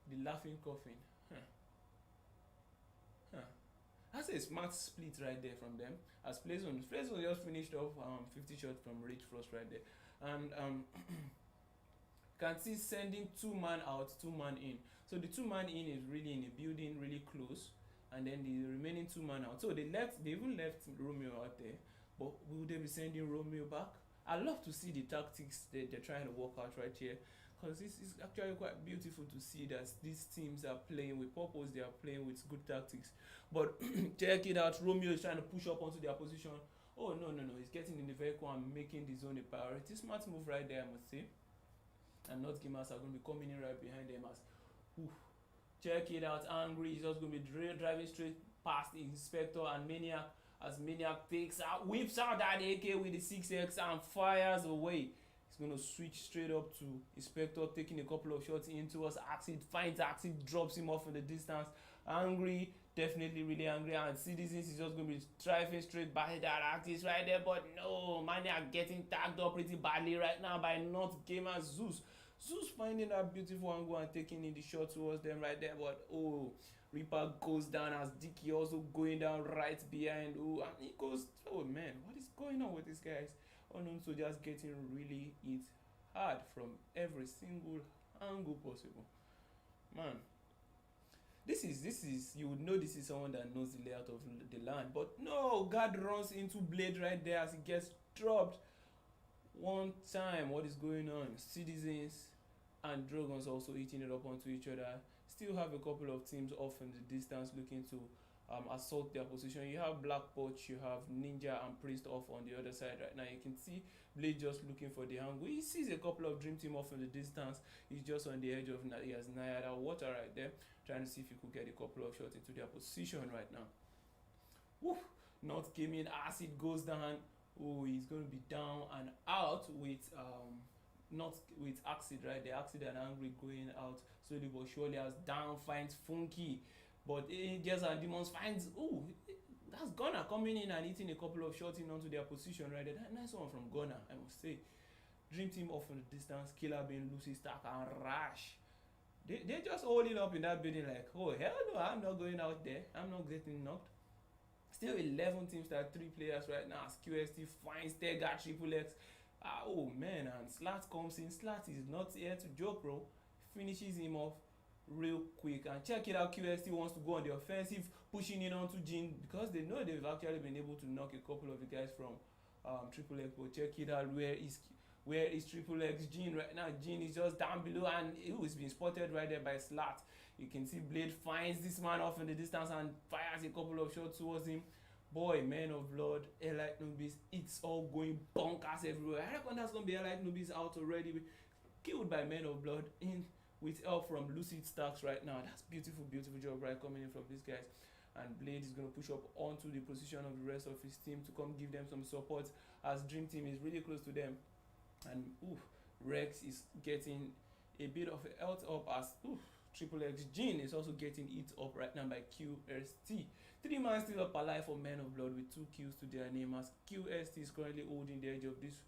the Laughing Coffin. That's a smart split right there from them. As Playzone just finished off 50 shots from Rage Frost right there, and can see sending 2 man out, 2 man in. So the 2 man in is really in a building, really close, and then the remaining 2 man out. So they even left Romeo out there, but will they be sending Romeo back? I love to see the tactics that they're trying to work out right here, because this is actually quite beautiful to see that these teams are playing with purpose. They are playing with good tactics. But check it out. Romeo is trying to push up onto their position. Oh no, he's getting in the vehicle and making the zone a priority. Smart move right there, I must say. And North Gamers are going to be coming in right behind them as, oof, check it out, Angry. He's just going to be driving straight past the Inspector and Maniac as Maniac takes out, whips out that AK with the 6X and fires away. He's going to switch straight up to Inspector, taking a couple of shots into us. Axid finds Axid, drops him off in the distance. Angry, definitely really angry, and Citizens is just going to be driving straight by that Axis right there, but no, Maniac getting tagged up pretty badly right now by North Gamer Zeus. Zeus finding that beautiful angle and taking in the shot towards them right there, but oh, Reaper goes down as Dicky also going down right behind. Oh, and he goes, oh man, what is going on with these guys? Unknown Soldiers getting really hit hard from every single angle possible. Man, this is you would know this is someone that knows the layout of the land, but no, God runs into Blade right there as he gets dropped one time. What is going on? Citizens and Dragons also eating it up onto each other. Still have a couple of teams off in the distance looking to assault their position. You have Black Poach, you have Ninja and Priest off on the other side right now. You can see Blade just looking for the angle. He sees a couple of Dream Team off in the distance. He's just on the edge of he has Nilayo water right there, trying to see if he could get a couple of shots into their position right now. Woo! Not came in as it goes down. Oh, he's going to be down and out with not with Axid right there. Axid and Angry going out slowly but surely as Down finds Funky, but Angels and Demons finds, oh, that's Gunner coming in and hitting a couple of shots in onto their position right there. That nice one from Gunner, I must say. Dream Team off in the distance, Killer Bean, Lucy Stark and Rash. They just holding up in that building like, oh hell no, I'm not going out there, I'm not getting knocked. Still 11 teams that 3 players right now as QST finds Tega Triple X. Oh man, and Slat comes in. Slat is not here to joke, bro. Finishes him off real quick. And check it out, QST wants to go on the offensive, pushing in onto Jin because they know they've actually been able to knock a couple of the guys from Triple X. But check it out, where is Triple X Jin right now? Jin is just down below and he's been spotted right there by Slat. You can see Blade finds this man off in the distance and fires a couple of shots towards him. Boy, Man of Blood, Elite Nubis, it's all going bonkers everywhere. I reckon that's going to be Elite Nubis out already. Killed by Man of Blood in with help from Lucid Starks right now. That's beautiful, beautiful job right coming in from these guys. And Blade is going to push up onto the position of the rest of his team to come give them some support as Dream Team is really close to them. And Rex is getting a bit of a health up as Triple X Jin is also getting it up right now by QST. 3 man still up alive for Men of Blood with 2 kills to their name as QST is currently holding the edge of this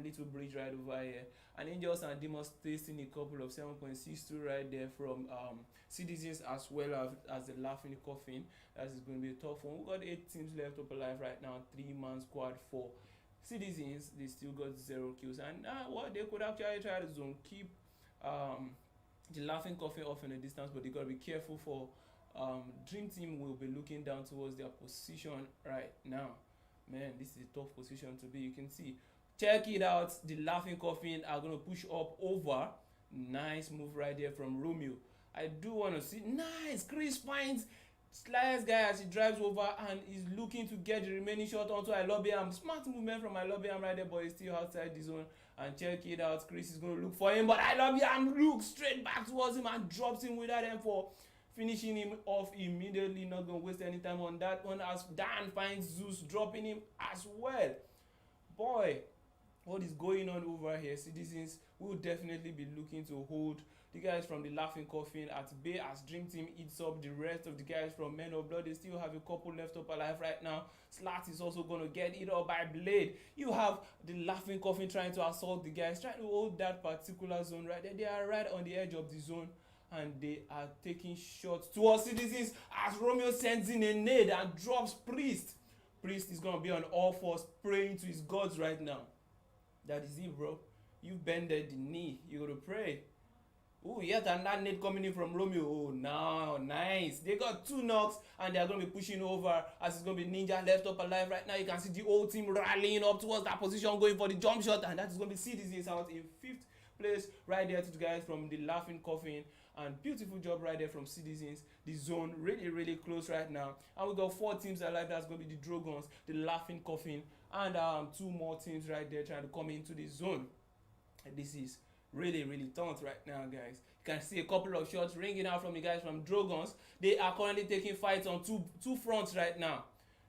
little bridge right over here. And Angels and Demons tasting a couple of 7.62 right there from Citizens as well as the Laughing Coffin. That is going to be a tough one. We've got 8 teams left up alive right now. 3-man squad for Citizens. They still got 0 kills. And what they could actually try to zone keep the Laughing Coffin off in the distance, but they got to be careful for Dream Team will be looking down towards their position right now. Man, this is a tough position to be. You can see, check it out, the Laughing Coffin are going to push up over. Nice move right there from Romeo. I do want to see, nice, Chris finds Slice guy as he drives over and is looking to get the remaining shot onto Ilobiam. Smart movement from Ilobiam right there, but he's still outside the zone. And check it out, Chris is going to look for him, but Ilobiam looks straight back towards him and drops him without M4, finishing him off immediately. Not going to waste any time on that one as Dan finds Zeus dropping him as well. Boy, what is going on over here? Citizens will definitely be looking to hold the guys from the Laughing Coffin at bay as Dream Team eats up the rest of the guys from Men of Blood. They still have a couple left up alive right now. Slat is also going to get it up by Blade. You have the Laughing Coffin trying to assault the guys, trying to hold that particular zone right there. They are right on the edge of the zone and they are taking shots towards Citizens as Romeo sends in a nade and drops Priest. Priest is going to be on all fours praying to his gods right now. That is it, bro. You've bended the knee. You got to pray. Oh, yet another nade coming in from Romeo. Oh, now, nice. They got 2 knocks and they are going to be pushing over as it's going to be Ninja left up alive right now. You can see the whole team rallying up towards that position, going for the jump shot, and that is going to be Citizens out in 5th place right there to the guys from the Laughing Coffin, and beautiful job right there from Citizens. The zone really close right now, and we got 4 teams alive. That's going to be the Dragons, the Laughing Coffin, and 2 more teams right there trying to come into the zone. And this is really tough right now, guys. You can see a couple of shots ringing out from the guys from Dragons. They are currently taking fights on two fronts right now.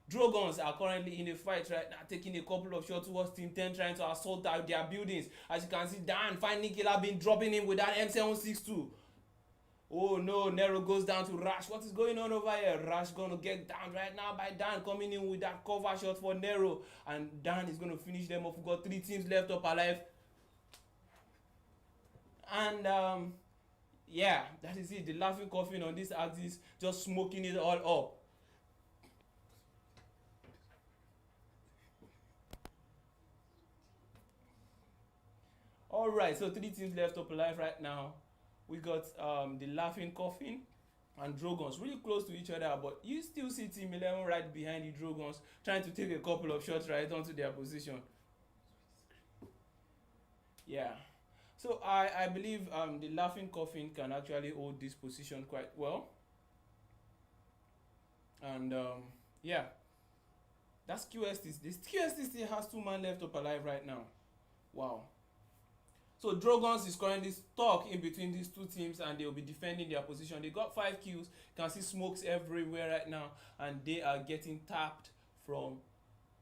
Dragons are currently in a fight right now, taking a couple of shots towards Team 10, trying to assault out their buildings. As you can see, Dan finding Killer been dropping in with that M762. Oh no, Nero goes down to Rash. What is going on over here? Rash gonna get down right now by Dan, coming in with that cover shot for Nero. And Dan is gonna finish them off. We've got 3 teams left up alive. And yeah, that is it. The Laughing Coffin on this axis, just smoking it all up. Alright, so 3 teams left up alive right now. We got the Laughing Coffin and Dragons really close to each other, but you still see Team 11 right behind the Dragons, trying to take a couple of shots right onto their position. Yeah. So I believe the Laughing Coffin can actually hold this position quite well. And yeah, that's QST. This QST still has 2 men left up alive right now. Wow. So Dragons is currently stuck in between these 2 teams, and they will be defending their position. They got 5 kills. You can see smokes everywhere right now, and they are getting tapped from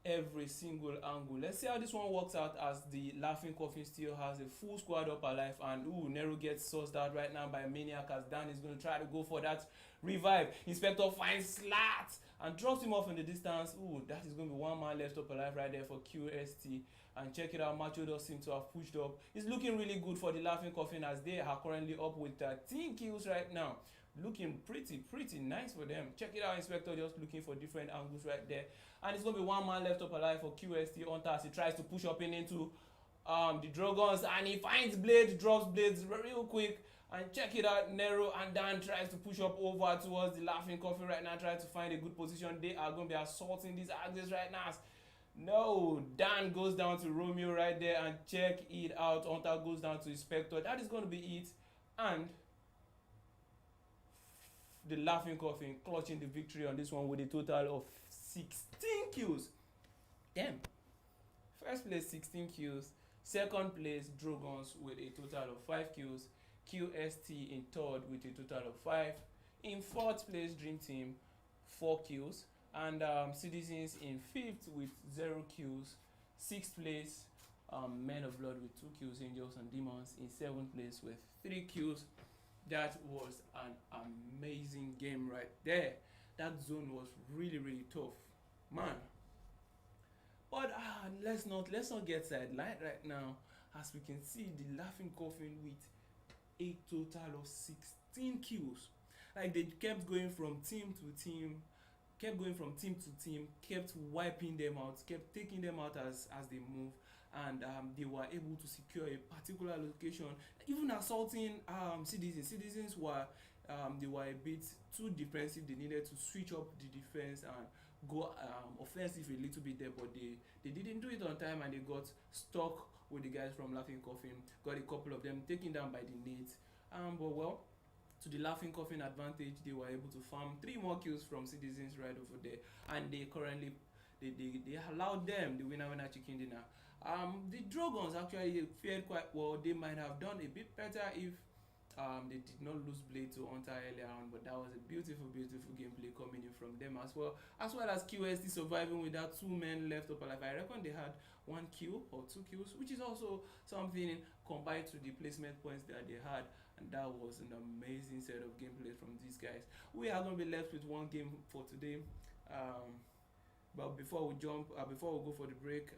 every single angle. Let's see how this one works out, as the Laughing Coffin still has a full squad up alive. And Nero gets sourced out right now by Maniac, as Dan is going to try to go for that revive. Inspector finds Slat and drops him off in the distance. That is going to be 1 man left up alive right there for QST. And check it out, Macho does seem to have pushed up. It's looking really good for the Laughing Coffin, as they are currently up with 13 kills right now. Looking pretty nice for them. Check it out, Inspector just looking for different angles right there. And it's going to be 1 man left up alive for QST Hunter, as he tries to push up into the Dragons, and he finds Blades, drops Blades real quick. And check it out, Nero and Dan tries to push up over towards the Laughing Coffin right now, trying to find a good position. They are going to be assaulting these axes right now. No, Dan goes down to Romeo right there, and check it out, Hunter goes down to Inspector. That is going to be it. And the Laughing Coffin clutching the victory on this one with a total of 16 kills. Damn. First place 16 kills. Second place Dragons with a total of 5 kills. QST in third with a total of 5. In fourth place Dream Team 4 kills. And Citizens in 5th with 0 kills. 6th place Men of Blood with 2 kills. Angels and Demons in 7th place with 3 kills. That was an amazing game right there. That zone was really tough, man. But let's not get sidelined right now, as we can see the Laughing Coffin with a total of 16 kills. Like, they kept going from team to team, kept wiping them out, kept taking them out as they move, and they were able to secure a particular location, even assaulting Citizens. Citizens were they were a bit too defensive. They needed to switch up the defense and go offensive a little bit there, but they didn't do it on time, and they got stuck with the guys from Laughing Coffin. Got a couple of them taken down by the nades, but well, to the Laughing Coffin advantage, they were able to farm 3 more kills from Citizens right over there, and they currently they allowed them the winner chicken dinner. The Dragons actually fared quite well. They might have done a bit better if they did not lose Blade to Hunter earlier on, but that was a beautiful gameplay coming in from them as well as QST surviving with that 2 men left up alive. I reckon they had 1 kill or 2 kills, which is also something combined to the placement points that they had, and that was an amazing set of gameplay from these guys. We are going to be left with 1 game for today. But before we go for the break,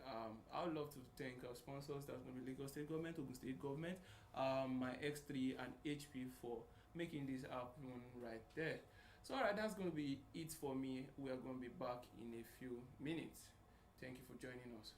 I would love to thank our sponsors. That's going to be Lagos State Government, Ogun State Government, my X3 and HP for making this happen right there. So alright, that's going to be it for me. We are going to be back in a few minutes. Thank you for joining us.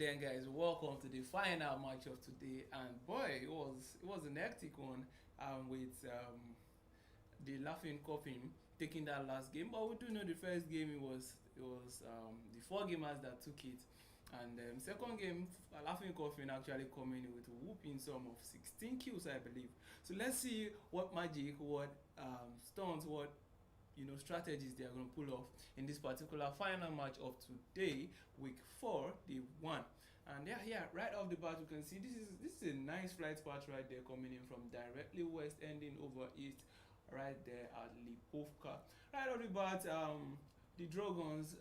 then, guys, welcome to the final match of today. And boy, it was an hectic one. With the laughing coughing taking that last game, but we do know the first game it was the four gamers that took it, and second game laughing coughing actually coming in with a whooping sum of 16 kills, I believe. So let's see what magic, what stunts, what strategies they are going to pull off in this particular final match of today, week 4, day 1. And yeah, right off the bat you can see this is a nice flight path right there, coming in from directly west ending over east right there at Lipovka. Right off the bat, the Dragons,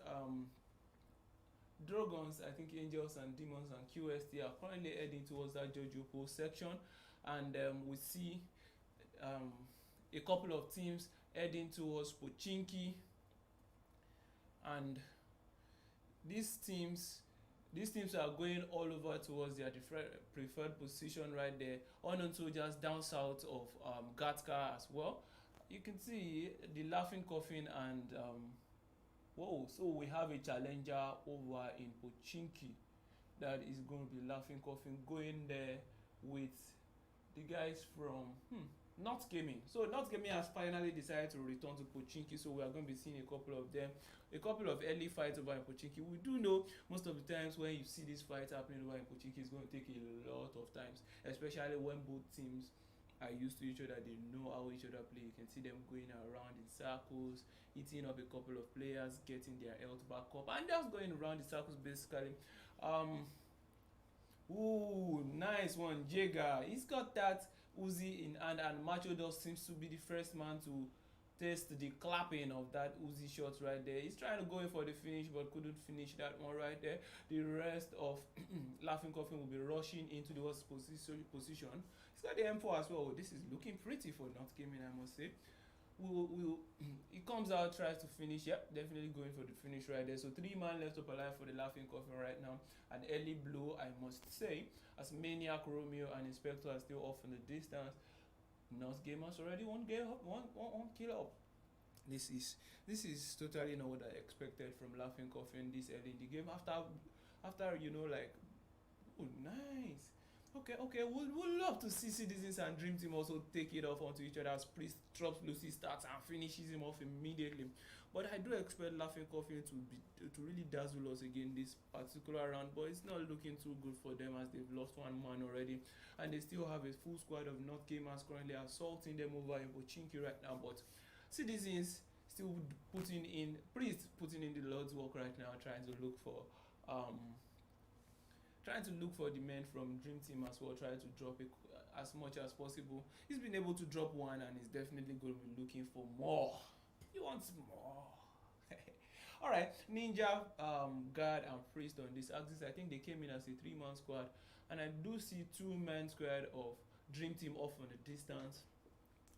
I think Angels and Demons and QST are currently heading towards that Jojo Post section, and we see a couple of teams heading towards Pochinki, and these teams are going all over towards their preferred position right there. Unknown Soldiers down south of Gatka as well. You can see the laughing coffin, and so we have a challenger over in Pochinki that is going to be laughing coffin going there with the guys from Not Gaming. So Not Gaming has finally decided to return to Pochinki, so we are going to be seeing a couple of them, a couple of early fights over in Pochinki. We do know most of the times when you see these fights happening over in Pochinki, it's going to take a lot of times, especially when both teams are used to each other, they know how each other play. You can see them going around in circles, hitting up a couple of players, getting their health back up, and just going around the circles basically. Nice one, Jega. He's got that Uzi in hand, and Macho Dust seems to be the first man to test the clapping of that Uzi shot right there. He's trying to go in for the finish but couldn't finish that one right there. The rest of Laughing Coffin will be rushing into the worst position. He's got the M4 as well. This is looking pretty for Not Gaming, I must say. He comes out, tries to finish. Yep, definitely going for the finish right there. So 3 man left up alive for the Laughing Coffin right now. An early blow, I must say, as Maniac, Romeo and Inspector are still off in the distance. Not Gamers already one kill up. This is totally not what I expected from Laughing Coffin this early in the game. After nice. Okay, we'll love to see Citizens and Dream Team also take it off onto each other as Priest drops Lucy starts and finishes him off immediately. But I do expect Laughing Coffin to really dazzle us again this particular round, but it's not looking too good for them as they've lost one man already, and they still have a full squad of Not Gamers currently assaulting them over in Pochinki right now. But Citizens still putting in the Lord's work right now, trying to look for the men from Dream Team as well, trying to drop it as much as possible. He's been able to drop one, and he's definitely going to be looking for more. He wants more. Alright, Ninja, Guard and Priest on this axis. I think they came in as a 3-man squad, and I do see 2-man squad of Dream Team off on the distance,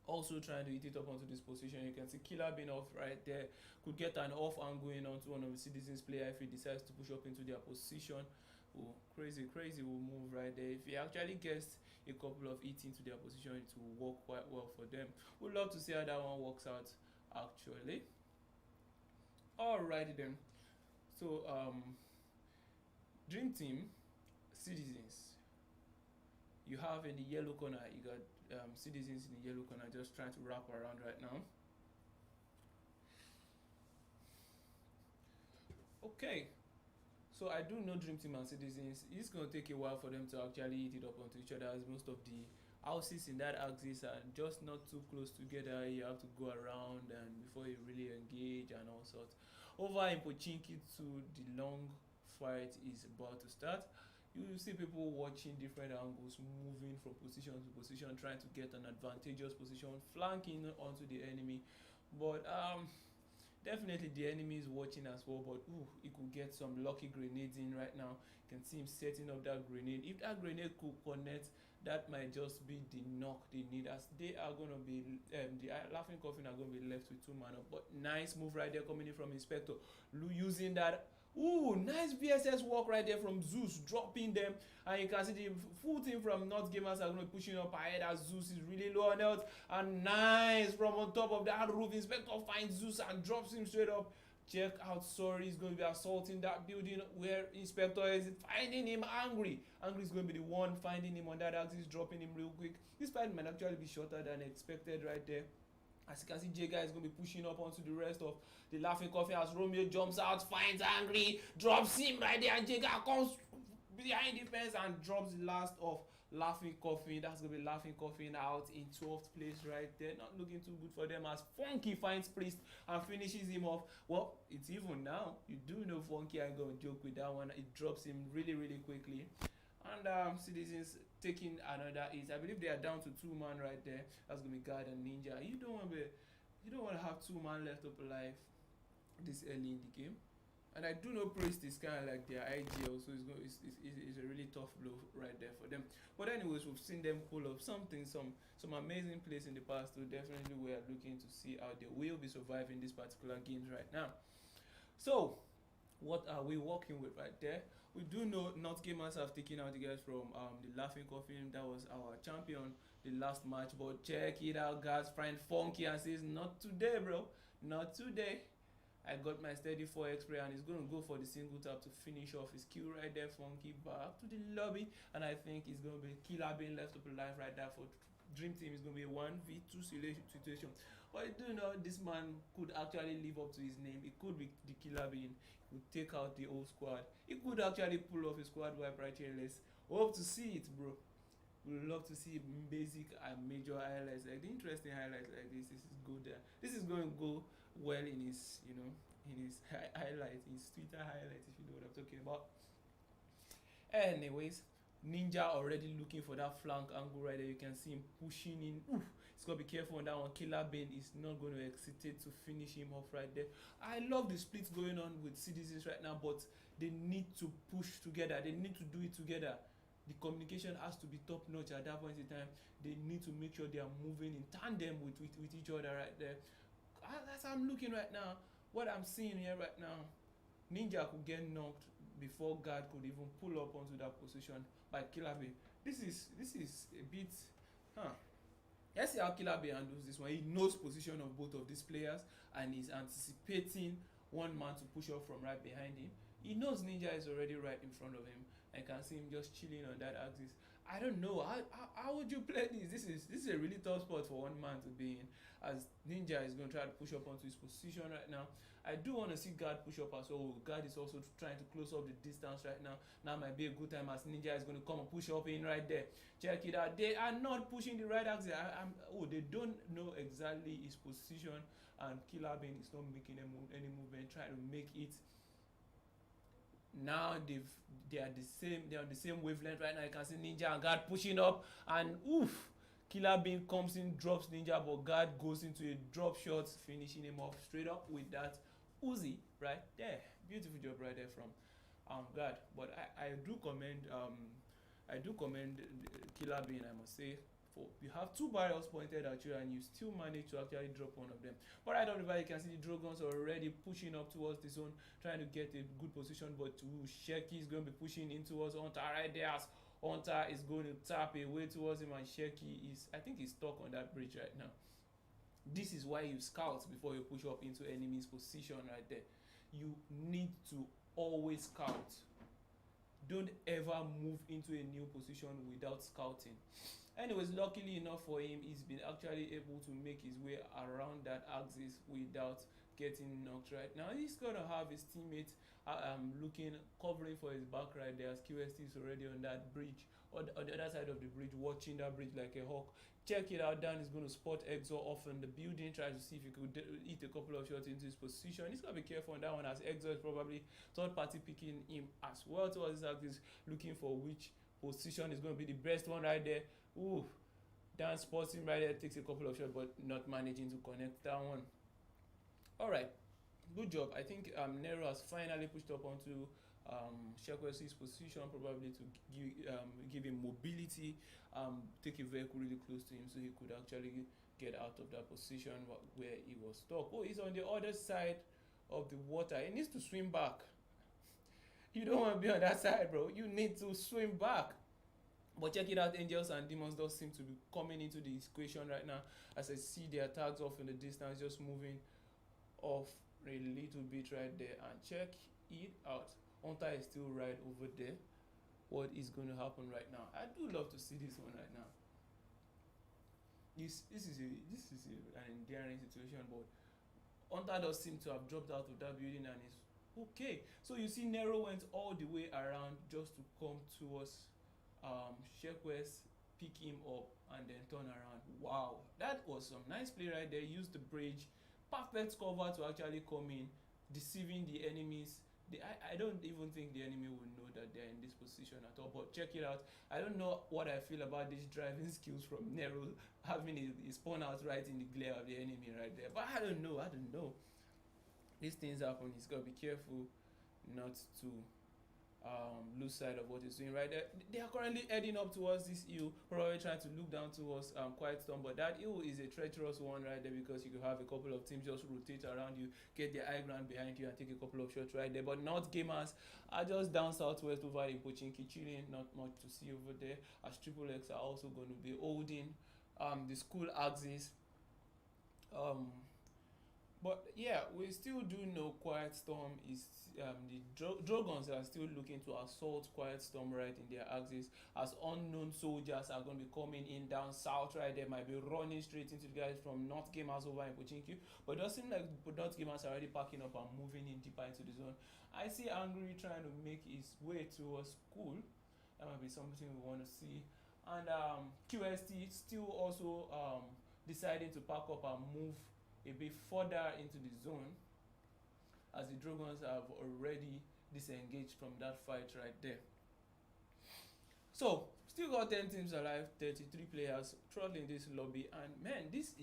also trying to hit it up onto this position. You can see Killer being off right there, could get an off and going onto one of the Citizens player if he decides to push up into their position. Crazy will move right there. If he actually gets a couple of hits into their position, it will work quite well for them. We'd love to see how that one works out actually. Alrighty then. So Dream Team, Citizens. You have in the yellow corner, you got Citizens in the yellow corner just trying to wrap around right now. Okay. So I do know Dream Team and Citizens. It's going to take a while for them to actually hit it up onto each other, as most of the houses in that axis are just not too close together. You have to go around and before you really engage and all sorts. Over in Pochinki too, the long fight is about to start. You see people watching different angles, moving from position to position, trying to get an advantageous position, flanking onto the enemy. But definitely the enemy is watching as well, but he could get some lucky grenades in right now. You can see him setting up that grenade. If that grenade could connect, that might just be the knock they need, as they are going to be the Laughing Coffin are going to be left with 2 man up. But nice move right there coming in from Inspector, using that. Nice BSS work right there from Zeus, dropping them, and you can see the full team from Not Gamers are going to be pushing up ahead as Zeus is really low on health. And nice from on top of that roof, Inspector finds Zeus and drops him straight up. Check out Sorry is going to be assaulting that building where Inspector is finding him angry. Angry is going to be the one finding him on that axis, dropping him real quick. This fight might actually be shorter than expected right there. As you can see, Jega is going to be pushing up onto the rest of the Laughing Coffin as Romeo jumps out, finds Angry, drops him right there, and Jega comes behind the fence and drops the last of Laughing Coffin. That's going to be Laughing Coffin out in 12th place right there. Not looking too good for them as Funky finds Priest and finishes him off. Well, it's even now. You do know Funky ain't going to joke with that one. It drops him really, really quickly. And Citizens taking another hit. I believe they are down to 2 man right there. That's going to be Guard and Ninja. You don't want to have 2 man left up alive this early in the game. And I do know Priest is kind of like their IGL, so it's a really tough blow right there for them. But anyways, we've seen them pull up some amazing plays in the past, so definitely we are looking to see how they will be surviving these particular games right now. So, what are we working with right there? We do know North Gamers have taken out the guys from the Laughing Coffin. That was our champion the last match. But check it out, guys. Find Funky and says, not today, bro. Not today. I got my steady 4x spray and he's going to go for the single tap to finish off his kill right there. Funky back to the lobby, and I think it's going to be Killer being left up alive right there for Dream Team. Is going to be a 1v2 situation. But I do know this man could actually live up to his name. It could be the Killer being. He could take out the old squad. He could actually pull off a squad wipe right here. Let's hope to see it, bro. We would love to see basic and major highlights, like the interesting highlights like this. This is good. This is going to go well in his, in his highlights, his Twitter highlights, if you know what I'm talking about. Anyways, Ninja already looking for that flank angle right there. You can see him pushing in. Oof, he's got to be careful on that one. Killer Bane is not going to hesitate to finish him off right there. I love the splits going on with Citizens right now, but they need to push together. They need to do it together. The communication has to be top notch at that point in time. They need to make sure they are moving in tandem with each other right there. As I'm looking right now, what I'm seeing here right now, Ninja could get knocked before Guard could even pull up onto that position by Killer Bane. This is a bit, let's see how Killer Bane handles this one. He knows position of both of these players and he's anticipating one man to push up from right behind him. He knows Ninja is already right in front of him. I can see him just chilling on that axis. I don't know, how would you play this? This is a really tough spot for one man to be in, as Ninja is going to try to push up onto his position right now. I do want to see Guard push up as well. Guard is also trying to close up the distance right now. Now might be a good time as Ninja is going to come and push up in right there. Check it out. They are not pushing the right axis. They don't know exactly his position, and Killer Bane is not making any movement, trying to make it. Now they are on the same wavelength right now. You can see Ninja and Guard pushing up, and oof, Killer Bane comes in, drops Ninja, but Guard goes into a drop shot, finishing him off straight up with that Uzi right there. Beautiful job right there from Guard. But I do commend Killer Bane, I must say. You have 2 barrels pointed at you and you still manage to actually drop one of them. But right off the bat, you can see the Dragons are already pushing up towards the zone, trying to get a good position. But Sheki is going to be pushing in towards Hunter right there, as Hunter is going to tap away towards him, and Sheki I think he's stuck on that bridge right now. This is why you scout before you push up into enemy's position right there. You need to always scout. Don't ever move into a new position without scouting. Anyways, luckily enough for him, he's been actually able to make his way around that axis without getting knocked right now. He's going to have his teammate covering for his back right there, as QST is already on that bridge, on the other side of the bridge, watching that bridge like a hawk. Check it out. Dan is going to spot Exo off in the building, try to see if he could hit a couple of shots into his position. He's got to be careful on that one, as Exo is probably third party picking him as well towards his axis, looking for which position is going to be the best one right there. Ooh, Dan spots him right there, takes a couple of shots, but not managing to connect that one. Alright, good job. I think Nero has finally pushed up onto Shekwesi's position, probably to give him mobility, take a vehicle really close to him so he could actually get out of that position where he was stuck. Oh, he's on the other side of the water. He needs to swim back. You don't want to be on that side, bro. You need to swim back. But check it out, Angels and Demons does seem to be coming into the equation right now, as I see their tags off in the distance, just moving off a little bit right there and check it out. Hunter is still right over there. What is going to happen right now? I do love to see this one right now. This is an endearing situation, but Hunter does seem to have dropped out of that building and is okay. So you see, Nero went all the way around just to come towards Shekwes, pick him up, and then turn around. Wow, that was some nice play right there. Used the bridge, perfect cover to actually come in, deceiving the enemies. I don't even think the enemy will know that they're in this position at all. But check it out. I don't know what I feel about these driving skills from Nero, having his spawn out right in the glare of the enemy right there. But I don't know. These things happen. He's got to be careful not to lose sight of what he's doing right there. They are currently heading up towards this hill, probably trying to look down towards Quiet Storm, but that hill is a treacherous one right there, because you could have a couple of teams just rotate around you, get their high ground behind you and take a couple of shots right there. But North Gamers are just down southwest over in Pochinki, chilling, not much to see over there, as Triple X are also going to be holding the school axis. But yeah, we still do know Quiet Storm is the Dragons are still looking to assault Quiet Storm right in their axis, as unknown soldiers are going to be coming in down south right. They might be running straight into the guys from North Gamers over in Pochinki, but it does seem like North Gamers are already packing up and moving in deeper into the zone. I see Angry trying to make his way towards school. That might be something we want to see. And QST still also deciding to pack up and move a bit further into the zone, as the Dragons have already disengaged from that fight right there. So still got 10 teams alive, 33 players throttling this lobby, and man, this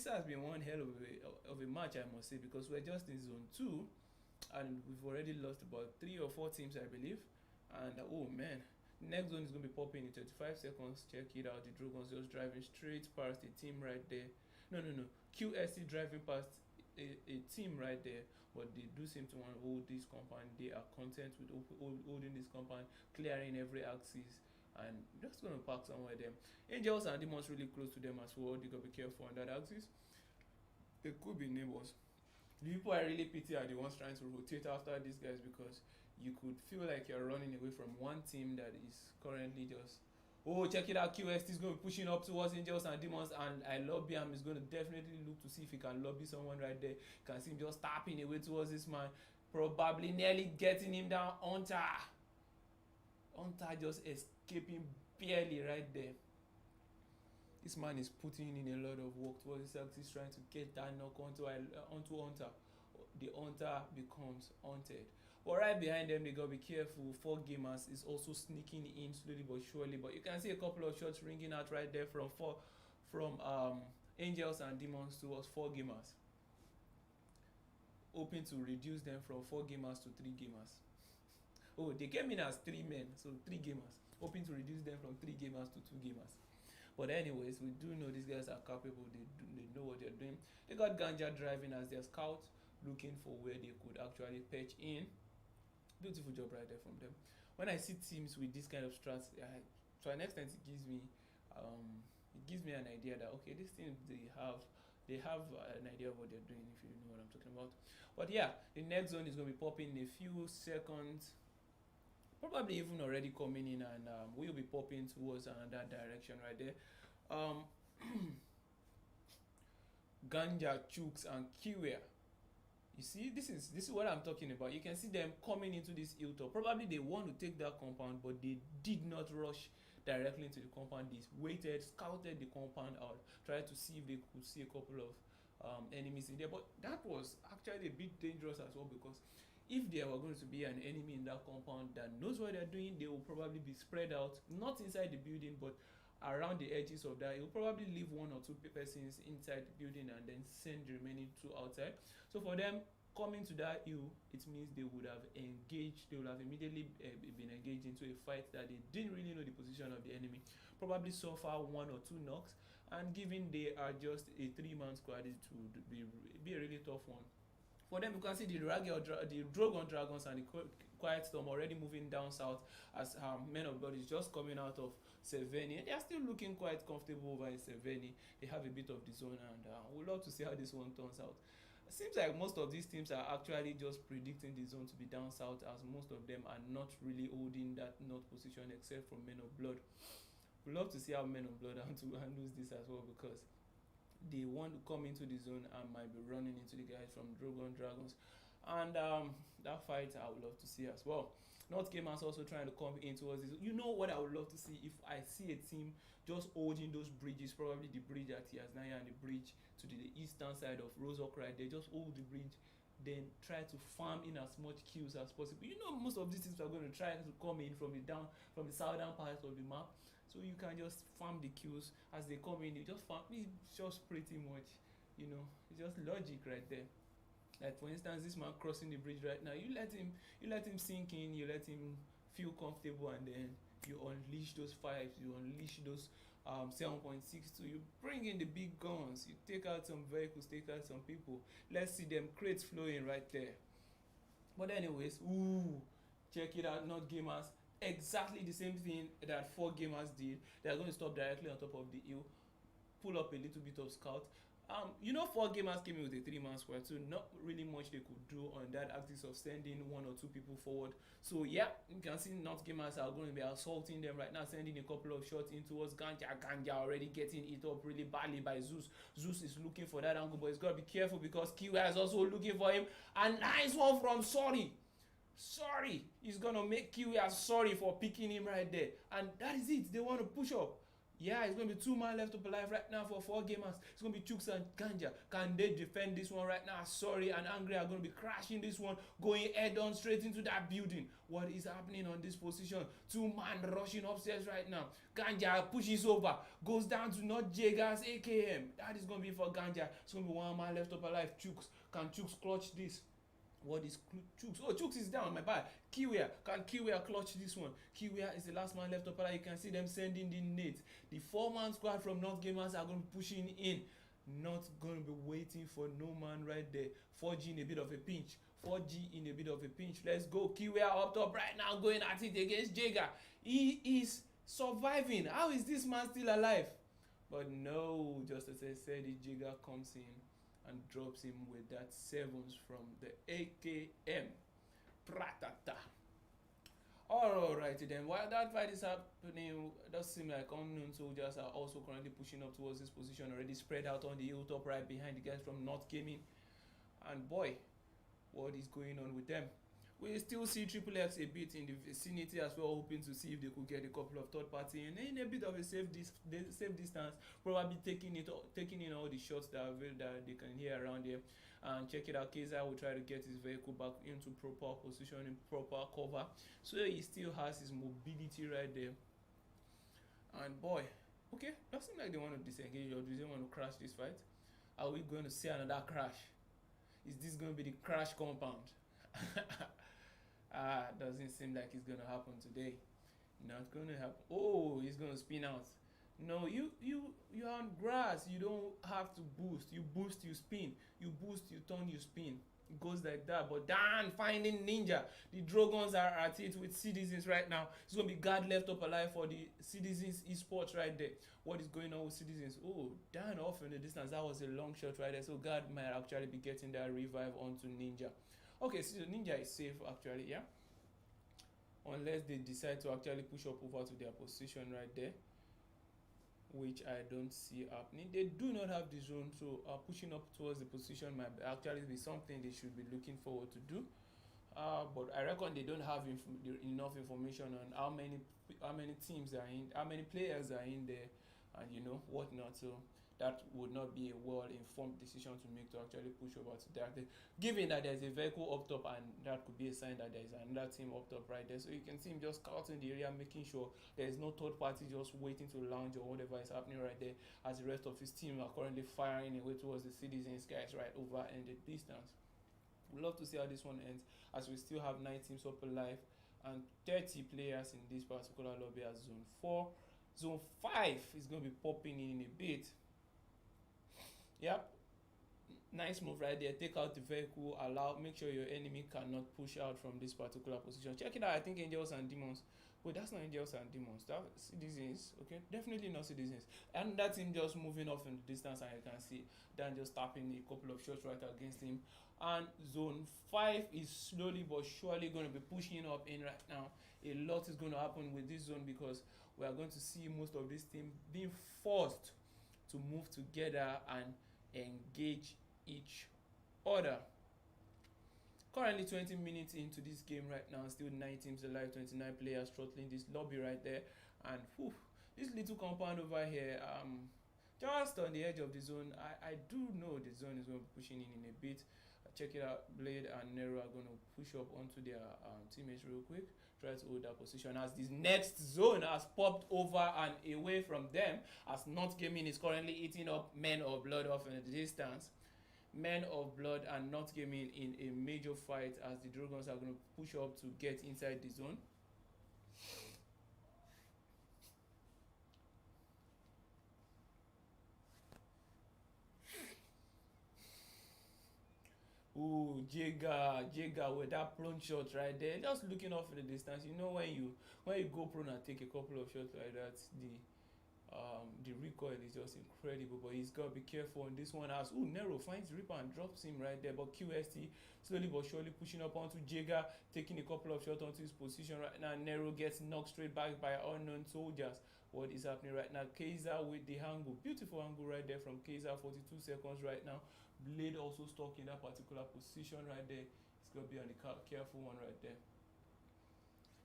has been one hell of a match, I must say, because we're just in zone 2 and we've already lost about 3 or 4 teams, I believe. And oh man, next zone is going to be popping in 35 seconds. Check it out. The Dragons just driving straight past the team right there. No. QSC driving past a team right there, but they do seem to want to hold this compound. They are content with holding this compound, clearing every axis, and just going to park somewhere there. Angels and Demons really close to them as well. They got to be careful on that axis. It could be neighbors. The people I really pity are the ones trying to rotate after these guys, because you could feel like you're running away from one team that is currently just... Oh, check it out, QST is going to be pushing up towards Angels and Demons, and I lobby him. Is going to definitely look to see if he can lobby someone right there. You can see him just tapping away towards this man, probably nearly getting him down. Hunter just escaping barely right there. This man is putting in a lot of work towards his axis, trying to get that knock onto Hunter. The Hunter becomes haunted. But right behind them, they gotta be careful. 4 Gamers is also sneaking in slowly but surely. But you can see a couple of shots ringing out right there from Angels and Demons towards 4 Gamers, hoping to reduce them from 4 Gamers to 3 Gamers. Oh, they came in as 3 men, so 3 Gamers, hoping to reduce them from 3 Gamers to 2 Gamers. But anyways, we do know these guys are capable. They know what they're doing. They got Ganja driving as their scout, looking for where they could actually patch in. Beautiful job right there from them. When I see teams with this kind of strats, to an extent it gives me an idea that okay, these teams they have an idea of what they're doing, if you know what I'm talking about. But yeah, the next zone is going to be popping in a few seconds, probably even already coming in, and we'll be popping towards another direction right there. Ganja, Chooks and Kiwia. You see, this is what I'm talking about. You can see them coming into this hilltop. Probably they want to take that compound, but they did not rush directly into the compound. They waited, scouted the compound out, tried to see if they could see a couple of enemies in there. But that was actually a bit dangerous as well, because if there were going to be an enemy in that compound that knows what they're doing, they will probably be spread out, not inside the building, but around the edges of that. It will probably leave 1 or 2 persons inside the building and then send the remaining 2 outside. So for them coming to that hill, it means they would have engaged, they would have immediately been engaged into a fight that they didn't really know the position of the enemy, probably suffer 1 or 2 knocks, and given they are just a 3-man squad, it would be a really tough one. For them, you can see the Dragon Dragons and the Quiet Storm already moving down south, as Men of God is just coming out of Seveni. They are still looking quite comfortable over in Seveni. They have a bit of the zone, and we'd love to see how this one turns out. seems like most of these teams are actually just predicting the zone to be down south, as most of them are not really holding that north position except from Men of Blood. We love to see how Men of Blood handles this as well, because they want to come into the zone and might be running into the guys from Drogon Dragons. And that fight I would love to see as well. North Gamers also trying to come in towards this. You know what I would love to see? If I see a team just holding those bridges, probably the bridge at Yasnaya and the bridge to the eastern side of Roseoak right there, just hold the bridge, then try to farm in as much kills as possible. You know, most of these teams are going to try to come in from the southern part of the map, so you can just farm the kills as they come in. You just farm. It's just pretty much, you know, it's just logic right there. Like for instance, this man crossing the bridge right now, you let him sink in, you let him feel comfortable, and then you unleash those fives, you unleash those 7.62, you bring in the big guns, you take out some vehicles, take out some people. Let's see them crates flowing right there. But anyways, check it out, Not Gamers. Exactly the same thing that 4 Gamers did. They're going to stop directly on top of the hill, pull up a little bit of scout. 4 Gamers came in with a 3-man squad, so not really much they could do on that axis of sending 1 or 2 people forward. So yeah, you can see Not Gamers are going to be assaulting them right now, sending a couple of shots in towards Ganja. Ganja already getting it up really badly by Zeus. Zeus is looking for that angle, but he's got to be careful because Kiwa is also looking for him. A nice one from Sorry. He's going to make Kiwa sorry for picking him right there. And that is it. They want to push up. Yeah, it's going to be 2 man left up alive right now for 4 Gamers. It's going to be Chooks and Ganja. Can they defend this one right now? Sorry and Angry are going to be crashing this one, going head on straight into that building. What is happening on this position? 2 man rushing upstairs right now. Ganja pushes over, goes down to not Jagas AKM. That is going to be for Ganja. It's going to be 1 man left up alive. Chooks. Can Chooks clutch this? What is Chooks? Oh, Chooks is down, my bad. Kiwia, can Kiwia clutch this one? Kiwia is the last man left up. You can see them sending the nades. The 4-man squad from North Gamers are going to be pushing in. Not going to be waiting for no man right there. 4G in a bit of a pinch. 4G in a bit of a pinch. Let's go. Kiwia up top right now, going at it against Jaga. He is surviving. How is this man still alive? But no, just as I said, the Jaga comes in and drops him with that 7s from the AKM. Pratata. Alrighty then, while that fight is happening, it does seem like unknown soldiers are also currently pushing up towards this position, already spread out on the hilltop right behind the guys from North Gaming. And boy, what is going on with them? We still see Triple X a bit in the vicinity as well, hoping to see if they could get a couple of third party and in a bit of a safe distance, probably taking in all the shots that they can hear around here. And check it out, Kaiser will try to get his vehicle back into proper position, in proper cover, so he still has his mobility right there. And boy, okay, doesn't like they want to disengage, or do they want to crash this fight? Are we going to see another crash? Is this going to be the crash compound? Doesn't seem like it's gonna happen today. Not gonna happen. Oh, he's gonna spin out. No, you're on grass. You don't have to boost. You boost, you spin. You boost, you turn, you spin. It goes like that. But Dan finding Ninja. The Dragons are at it with Citizens right now. It's gonna be guard left up alive for the Citizens esports right there. What is going on with Citizens? Oh, Dan off in the distance. That was a long shot right there. So guard might actually be getting that revive onto Ninja. Okay, so Ninja is safe actually, yeah. Unless they decide to actually push up over to their position right there, which I don't see happening. They do not have the zone, so pushing up towards the position might actually be something they should be looking forward to do. But I reckon they don't have enough information on how many teams are in, how many players are in there, and whatnot. So that would not be a well-informed decision to make to actually push over to that. Given that there's a vehicle up top, and that could be a sign that there's another team up top right there. So you can see him just scouting the area, making sure there's no third party just waiting to launch or whatever is happening right there, as the rest of his team are currently firing away towards the Citizens guys right over in the distance. We'd love to see how this one ends, as we still have 9 teams up alive and 30 players in this particular lobby as Zone 4. Zone 5 is going to be popping in a bit. Yep, nice move right there. Take out the vehicle, make sure your enemy cannot push out from this particular position. Check it out. I think Angels and Demons Well, that's not Angels and Demons. That's Citizens. Okay, definitely not Citizens. And that team just moving off in the distance, and you can see Dan just tapping a couple of shots right against him. And Zone 5 is slowly but surely going to be pushing up in right now. A lot is going to happen with this zone because we are going to see most of this team being forced to move together and engage each other. Currently 20 minutes into this game right now, still 9 teams alive, 29 players throttling this lobby right there. And whew, this little compound over here, just on the edge of the zone. I do know the zone is going to be pushing in a bit. Check it out, Blade and Nero are going to push up onto their teammates real quick, try to hold that position as this next zone has popped over and away from them, as Not Gaming is currently eating up Men of Blood off in the distance. Men of Blood and Not Gaming in a major fight as the Dragons are going to push up to get inside the zone. Ooh, Jega with that prone shot right there, just looking off in the distance. You know, when you go prone and take a couple of shots like that, the recoil is just incredible. But he's got to be careful on this one. As Nero finds Reaper and drops him right there. But QST slowly but surely pushing up onto Jega, taking a couple of shots onto his position right now. Nero gets knocked straight back by unknown soldiers. What is happening right now? Kaiser with the angle, beautiful angle right there from Kaiser. 42 seconds right now. Blade also stuck in that particular position right there. It's got to be on the careful one right there.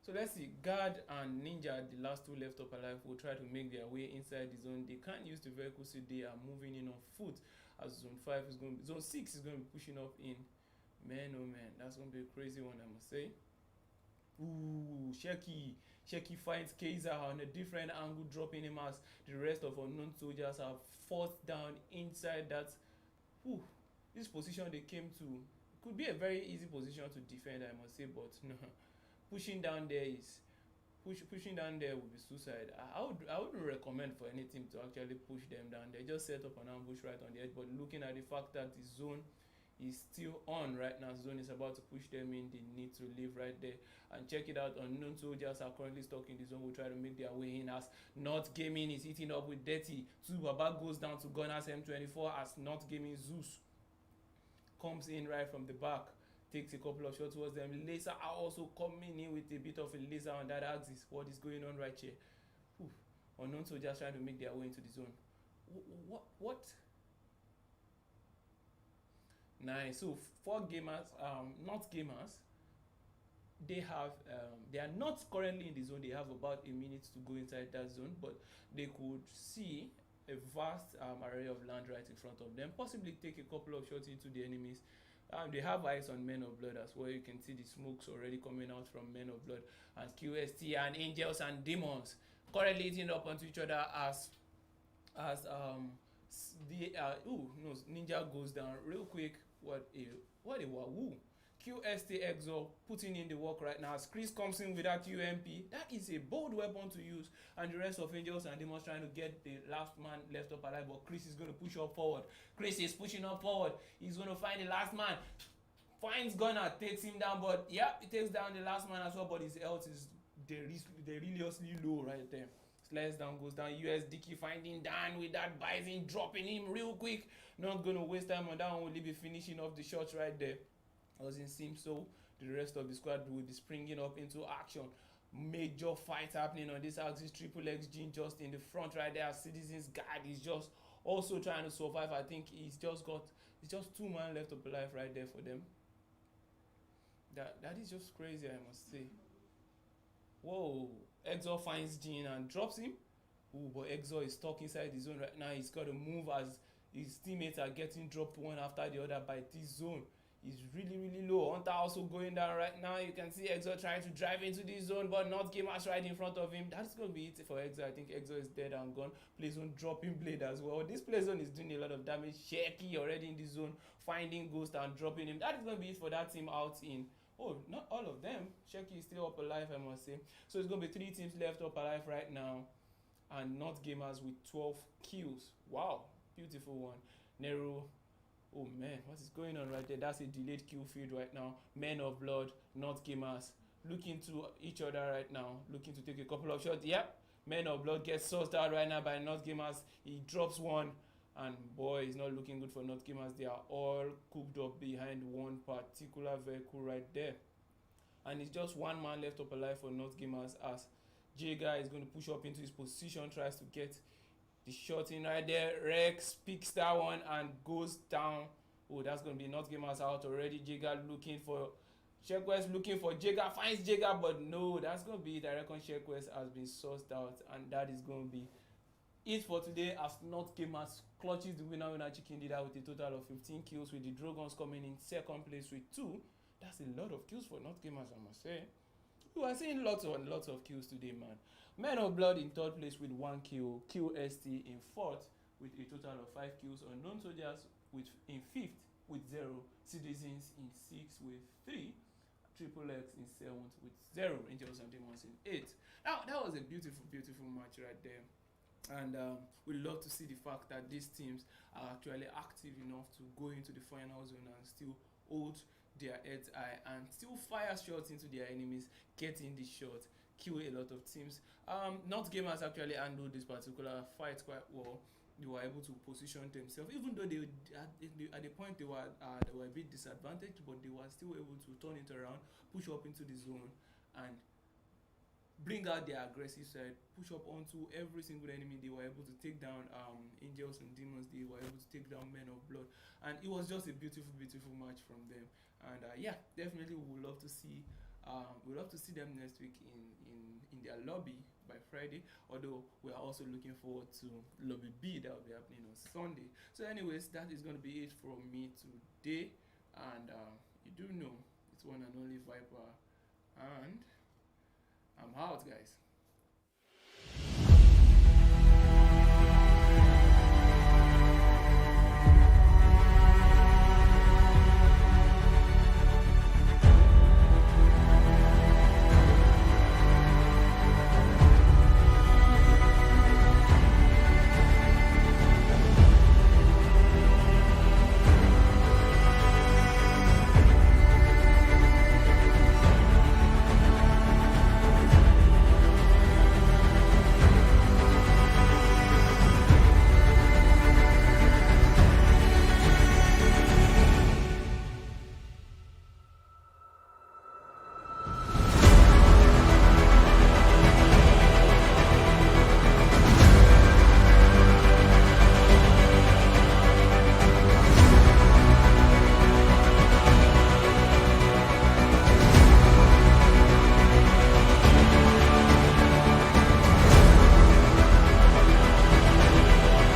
So let's see, Guard and Ninja, the last two left up alive, will try to make their way inside the zone. They can't use the vehicles, so they are moving in on foot. As zone 5 is going, zone 6 is going to be pushing up in. Man, oh man, that's going to be a crazy one, I must say. Ooh, Sheki finds Kaiser on a different angle, dropping him as the rest of unknown soldiers are forced down inside that. Ooh, this position they came to could be a very easy position to defend, I must say, but no. Pushing down there would be suicide. I wouldn't recommend for any team to actually push them down. They just set up an ambush right on the edge. But looking at the fact that the zone is still on right now, zone is about to push them in, they need to leave right there. And check it out, unknown soldiers are currently stuck in the zone. Will try to make their way in as Not Gaming is eating up with Dirty. Baba goes down to Gunners M24 as Not Gaming Zeus comes in right from the back. Takes a couple of shots towards them. Laser are also coming in with a bit of a laser on that axis. What is going on right here? Unknown soldiers trying to make their way into the zone. What? Nice. So 4 gamers, not gamers. They are not currently in the zone. They have about a minute to go inside that zone, but they could see a vast array of land right in front of them. Possibly take a couple of shots into the enemies. They have eyes on Men of Blood as well. You can see the smokes already coming out from Men of Blood, and QST and Angels and Demons correlating up onto each other as Ninja goes down real quick. What a wahoo! QST Exo putting in the work right now as Chris comes in with that UMP. That is a bold weapon to use, and the rest of Angels and Demons trying to get the last man left up alive, but Chris is going to push up forward. Chris is pushing up forward. He's going to find the last man. Finds Gunner, takes him down, but yeah, he takes down the last man as well, but his health is deliriously low right there. Slides down, goes down. US Dicky finding Dan with that Bison, dropping him real quick. Not going to waste time on that one. Will be finishing off the shots right there. Doesn't seem so. The rest of the squad will be springing up into action. Major fight happening on this axis. Triple X Gene just in the front right there. Citizens Guard is just also trying to survive. I think it's just 2 men left up alive right there for them. That is just crazy, I must say. Whoa, Exo finds Gene and drops him. Ooh, but Exo is stuck inside the zone right now. He's got to move as his teammates are getting dropped one after the other by this zone. He's really low. Hunter also going down right now. You can see Exo trying to drive into this zone, but Not Gamers right in front of him. That's going to be it for Exo. I think Exo is dead and gone. Playzone dropping Blade as well. This Playzone is doing a lot of damage. Shaky already in the zone, finding Ghost and dropping him. That is going to be it for that team out in. Oh, not all of them. Shaky is still up alive, I must say. So it's going to be 3 teams left up alive right now. And Not Gamers with 12 kills. Wow, beautiful one. Nero. Oh man, what is going on right there? That's a delayed kill feed right now. Men of Blood, Not Gamers, looking to each other right now, looking to take a couple of shots. Yep, Men of Blood gets sussed out right now by North Gamers. He drops one, and boy, it's not looking good for North Gamers. They are all cooped up behind one particular vehicle right there. And it's just one man left up alive for North Gamers as Jaga is going to push up into his position, tries to get the shot in right there. Rex picks that one and goes down. Oh, that's going to be North Gamers out already. Jaga looking for Shequest, looking for Jaga, finds Jaga, but no, that's going to be it. I reckon Shequest has been sourced out, and that is going to be it for today as North Gamers clutches the winner chicken dinner with a total of 15 kills, with the Dragons coming in second place with 2. That's a lot of kills for North Gamers, I must say. We are seeing lots of kills today, man. Men of Blood in third place with 1 kill. QST in fourth with a total of 5 kills. Unknown Soldiers in fifth with 0. Citizens in sixth with 3. Triple X in seventh with 0. Angels and Demons in eighth. Now, that was a beautiful match right there. And we love to see the fact that these teams are actually active enough to go into the final zone and still hold their heads high and still fire shots into their enemies, get in the shot, kill a lot of teams. North Gamers actually handled this particular fight quite well. They were able to position themselves, even though they at the point they were a bit disadvantaged, but they were still able to turn it around, push up into the zone, and bring out their aggressive side, push up onto every single enemy. They were able to take down Angels and Demons. They were able to take down Men of Blood, and it was just a beautiful match from them. And yeah, definitely we would love to see them next week in their lobby by Friday, although we are also looking forward to lobby B that will be happening on Sunday. So anyways, that is going to be it from me today, and you do know it's one and only Viper, and I'm out, guys.